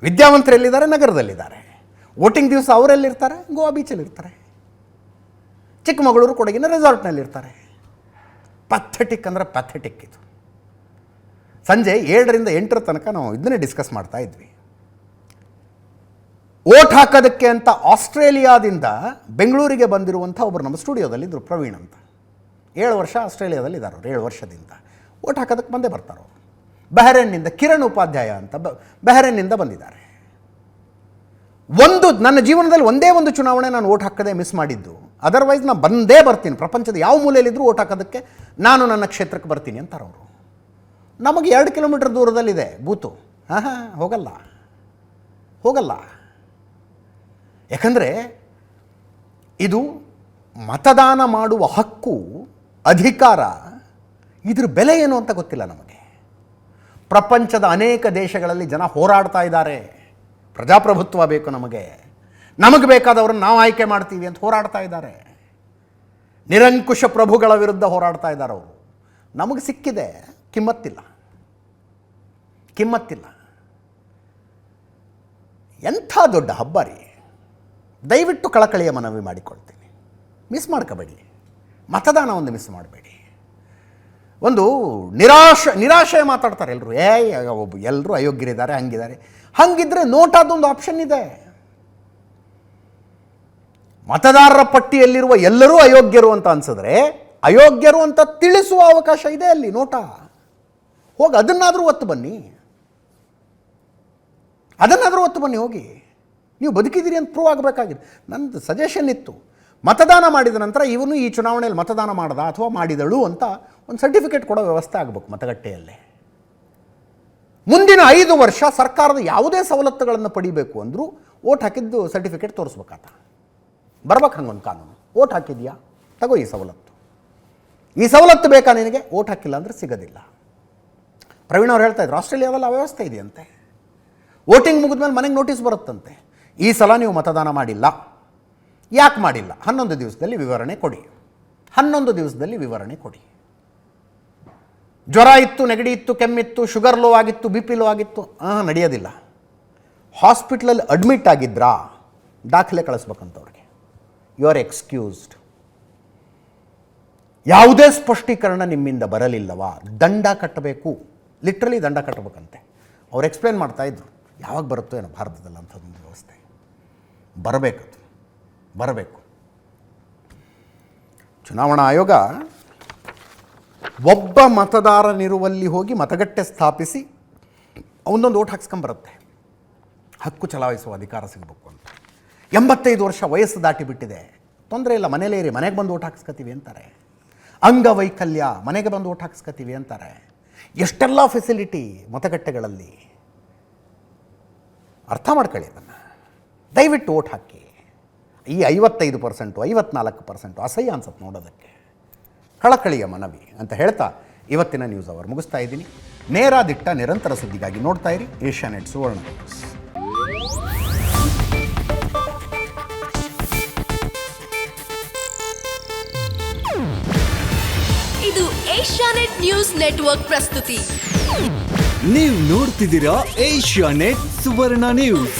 Speaker 1: ವಿದ್ಯಾವಂತರು ಎಲ್ಲಿದ್ದಾರೆ? ನಗರದಲ್ಲಿದ್ದಾರೆ. ವೋಟಿಂಗ್ ದಿವಸ ಅವರೆಲ್ಲಿರ್ತಾರೆ? ಗೋವಾ ಬೀಚಲ್ಲಿರ್ತಾರೆ, ಚಿಕ್ಕಮಗಳೂರು ಕೊಡಗಿನ ರೆಸಾರ್ಟ್ನಲ್ಲಿರ್ತಾರೆ. ಪಥೆಟಿಕ್ ಅಂದರೆ ಪಥೆಟಿಕ್ ಇದು. ಸಂಜೆ 7ರಿಂದ 8 ತನಕ ನಾವು ಇದನ್ನೇ ಡಿಸ್ಕಸ್ ಮಾಡ್ತಾ ಇದ್ವಿ. ಓಟ್ ಹಾಕೋದಕ್ಕೆ ಅಂತ ಆಸ್ಟ್ರೇಲಿಯಾದಿಂದ ಬೆಂಗಳೂರಿಗೆ ಬಂದಿರುವಂಥ ಒಬ್ಬರು ನಮ್ಮ ಸ್ಟುಡಿಯೋದಲ್ಲಿದ್ದರು, ಪ್ರವೀಣ್ ಅಂತ. 7 ವರ್ಷ ಆಸ್ಟ್ರೇಲಿಯಾದಲ್ಲಿದ್ದಾರೆ ಅವರು. 7 ವರ್ಷದಿಂದ ಓಟ್ ಹಾಕೋದಕ್ಕೆ ಬಂದೇ ಬರ್ತಾರೆ ಅವರು. ಬಹರೇನ್ನಿಂದ ಕಿರಣ್ ಉಪಾಧ್ಯಾಯ ಅಂತ ಬಹರೇನ್ನಿಂದ ಬಂದಿದ್ದಾರೆ. ನನ್ನ ಜೀವನದಲ್ಲಿ ಒಂದೇ ಒಂದು ಚುನಾವಣೆ ನಾನು ಓಟ್ ಹಾಕದೆ ಮಿಸ್ ಮಾಡಿದ್ದು. ಅದರ್ವೈಸ್ ನಾನು ಬಂದೇ ಬರ್ತೀನಿ. ಪ್ರಪಂಚದ ಯಾವ ಮೂಲೆಯಲ್ಲಿದ್ದರೂ ಓಟ್ ಹಾಕೋದಕ್ಕೆ ನಾನು ನನ್ನ ಕ್ಷೇತ್ರಕ್ಕೆ ಬರ್ತೀನಿ ಅಂತಾರೆ ಅವರು. ನಮಗೆ 2 ಕಿಲೋಮೀಟರ್ ದೂರದಲ್ಲಿದೆ ಬೂತು. ಹೋಗಲ್ಲ. ಯಾಕಂದರೆ ಇದು ಮತದಾನ ಮಾಡುವ ಹಕ್ಕು, ಅಧಿಕಾರ, ಇದ್ರ ಬೆಲೆ ಏನು ಅಂತ ಗೊತ್ತಿಲ್ಲ ನಮಗೆ. ಪ್ರಪಂಚದ ಅನೇಕ ದೇಶಗಳಲ್ಲಿ ಜನ ಹೋರಾಡ್ತಾ ಇದ್ದಾರೆ. ಪ್ರಜಾಪ್ರಭುತ್ವ ಬೇಕು ನಮಗೆ ಬೇಕಾದವ್ರನ್ನ ನಾವು ಆಯ್ಕೆ ಮಾಡ್ತೀವಿ ಅಂತ ಹೋರಾಡ್ತಾ ಇದ್ದಾರೆ. ನಿರಂಕುಶ ಪ್ರಭುಗಳ ವಿರುದ್ಧ ಹೋರಾಡ್ತಾ ಇದ್ದಾರೆ ಅವರು. ನಮಗೆ ಸಿಕ್ಕಿದೆ, ಕಿಮ್ಮತ್ತಿಲ್ಲ. ಎಂಥ ದೊಡ್ಡ ಹಬ್ಬ ರೀ. ದಯವಿಟ್ಟು ಕಳಕಳಿಯ ಮನವಿ ಮಾಡಿಕೊಳ್ತೀನಿ, ಮಿಸ್ ಮಾಡ್ಕೋಬೇಡಿ. ಮತದಾನ ಒಂದು ಮಿಸ್ ಮಾಡಬೇಡಿ. ಒಂದು ನಿರಾಶೆ ಮಾತಾಡ್ತಾರೆ ಎಲ್ಲರೂ. ಎಲ್ಲರೂ ಅಯೋಗ್ಯರಿದ್ದಾರೆ, ಹಂಗಿದ್ರೆ ನೋಟಾದೊಂದು ಆಪ್ಷನ್ ಇದೆ. ಮತದಾರರ ಪಟ್ಟಿಯಲ್ಲಿರುವ ಎಲ್ಲರೂ ಅಯೋಗ್ಯರು ಅಂತ ಅನ್ಸಿದ್ರೆ ಅಯೋಗ್ಯರು ಅಂತ ತಿಳಿಸುವ ಅವಕಾಶ ಇದೆ ಅಲ್ಲಿ ನೋಟ. ಹೋಗಿ ಅದನ್ನಾದರೂ ಒತ್ತು ಬನ್ನಿ ಹೋಗಿ. ನೀವು ಬದುಕಿದ್ದೀರಿ ಅಂತ ಪ್ರೂವ್ ಆಗಬೇಕಾಗಿದೆ. ನನ್ನದು ಸಜೆಷನ್ ಇತ್ತು, ಮತದಾನ ಮಾಡಿದ ನಂತರ ಇವನು ಈ ಚುನಾವಣೆಯಲ್ಲಿ ಮತದಾನ ಮಾಡ್ದ ಅಥವಾ ಮಾಡಿದಳು ಅಂತ ಒಂದು ಸರ್ಟಿಫಿಕೇಟ್ ಕೊಡೋ ವ್ಯವಸ್ಥೆ ಆಗಬೇಕು ಮತಗಟ್ಟೆಯಲ್ಲೇ. ಮುಂದಿನ 5 ವರ್ಷ ಸರ್ಕಾರದ ಯಾವುದೇ ಸವಲತ್ತುಗಳನ್ನು ಪಡಿಬೇಕು ಅಂದರೂ ಓಟ್ ಹಾಕಿದ್ದು ಸರ್ಟಿಫಿಕೇಟ್ ತೋರಿಸ್ಬೇಕಾತ. ಬರ್ಬೇಕು ಹಂಗೊಂದು ಕಾನೂನು. ಓಟ್ ಹಾಕಿದ್ಯಾ, ತಗೋ ಈ ಸವಲತ್ತು. ಈ ಸವಲತ್ತು ಬೇಕಾ ನಿನಗೆ, ಓಟ್ ಹಾಕಿಲ್ಲ ಅಂದರೆ ಸಿಗೋದಿಲ್ಲ. ಪ್ರವೀಣ್ ಅವ್ರು ಹೇಳ್ತಾ ಇದ್ರು, ಆಸ್ಟ್ರೇಲಿಯಾದಲ್ಲಿ ಆ ವ್ಯವಸ್ಥೆ ಇದೆಯಂತೆ. ವೋಟಿಂಗ್ ಮುಗಿದ್ಮೇಲೆ ಮನೆಗೆ ನೋಟಿಸ್ ಬರುತ್ತಂತೆ, ಈ ಸಲ ನೀವು ಮತದಾನ ಮಾಡಿಲ್ಲ. ಯಾಕೆ ಮಾಡಿಲ್ಲ? 11 ದಿವಸದಲ್ಲಿ ವಿವರಣೆ ಕೊಡಿ. 11 ದಿವಸದಲ್ಲಿ ವಿವರಣೆ ಕೊಡಿ. ಜ್ವರ ಇತ್ತು, ನೆಗಡಿ ಇತ್ತು, ಕೆಮ್ಮಿತ್ತು, ಶುಗರ್ ಲೋ ಆಗಿತ್ತು, ಬಿ ಪಿ ಲೋ ಆಗಿತ್ತು, ನಡೆಯೋದಿಲ್ಲ. ಹಾಸ್ಪಿಟ್ಲಲ್ಲಿ ಅಡ್ಮಿಟ್ ಆಗಿದ್ರಾ, ದಾಖಲೆ ಕಳಿಸ್ಬೇಕಂತವ್ರಿಗೆ. You are ಎಕ್ಸ್ಕ್ಯೂಸ್ಡ್. ಯಾವುದೇ ಸ್ಪಷ್ಟೀಕರಣ ನಿಮ್ಮಿಂದ ಬರಲಿಲ್ಲವಾ, ದಂಡ ಕಟ್ಟಬೇಕು. ಲಿಟ್ರಲಿ ದಂಡ ಕಟ್ಟಬೇಕಂತೆ. ಅವ್ರು ಎಕ್ಸ್ಪ್ಲೇನ್ ಮಾಡ್ತಾಯಿದ್ರು, ಯಾವಾಗ ಬರುತ್ತೋ ಏನೋ ಭಾರತದಲ್ಲಿ ಅಂಥದ್ದೊಂದು ವ್ಯವಸ್ಥೆ ಬರಬೇಕು. ಚುನಾವಣಾ ಆಯೋಗ ಒಬ್ಬ ಮತದಾರನಿರುವಲ್ಲಿ ಹೋಗಿ ಮತಗಟ್ಟೆ ಸ್ಥಾಪಿಸಿ ಅವನೊಂದು ಓಟ್ ಹಾಕ್ಸ್ಕೊಂಬರುತ್ತೆ. ಹಕ್ಕು ಚಲಾಯಿಸುವ ಅಧಿಕಾರ ಸಿಗಬೇಕು ಅಂತ. 85 ವರ್ಷ ವಯಸ್ಸು ದಾಟಿಬಿಟ್ಟಿದೆ, ತೊಂದರೆ ಇಲ್ಲ, ಮನೇಲೇ ಇರಿ, ಮನೆಗೆ ಬಂದು ಓಟ್ ಹಾಕ್ಸ್ಕೊತೀವಿ ಅಂತಾರೆ. ಅಂಗವೈಕಲ್ಯ, ಮನೆಗೆ ಬಂದು ಓಟ್ ಹಾಕ್ಸ್ಕೊತೀವಿ ಅಂತಾರೆ. ಎಷ್ಟೆಲ್ಲ ಫೆಸಿಲಿಟಿ ಮತಗಟ್ಟೆಗಳಲ್ಲಿ. ಅರ್ಥ ಮಾಡ್ಕೊಳ್ಳಿ ಅದನ್ನು. ದಯವಿಟ್ಟು ಓಟ್ ಹಾಕಿ. ಈ 55%, 54% ಅಸಹ್ಯ ಅನ್ಸುತ್ತೆ ನೋಡೋದಕ್ಕೆ. ಕಳಕಳಿಯ ಮನವಿ ಅಂತ ಹೇಳ್ತಾ ಇವತ್ತಿನ ನ್ಯೂಸ್ ಅವರ್ ಮುಗಿಸ್ತಾ ಇದ್ದೀನಿ. ನೇರ ದಿಟ್ಟ ನಿರಂತರ ಸುದ್ದಿಗಾಗಿ ನೋಡ್ತಾ ಇರಿ ಏಷ್ಯಾನೆಟ್ ಸುವರ್ಣ ನ್ಯೂಸ್.
Speaker 8: ಇದು ಏಷ್ಯಾನೆಟ್ ನ್ಯೂಸ್ ನೆಟ್ವರ್ಕ್ ಪ್ರಸ್ತುತಿ.
Speaker 9: ನೀವು ನೋಡ್ತಿದ್ದೀರಾ ಏಷ್ಯಾನೆಟ್ ಸುವರ್ಣ ನ್ಯೂಸ್.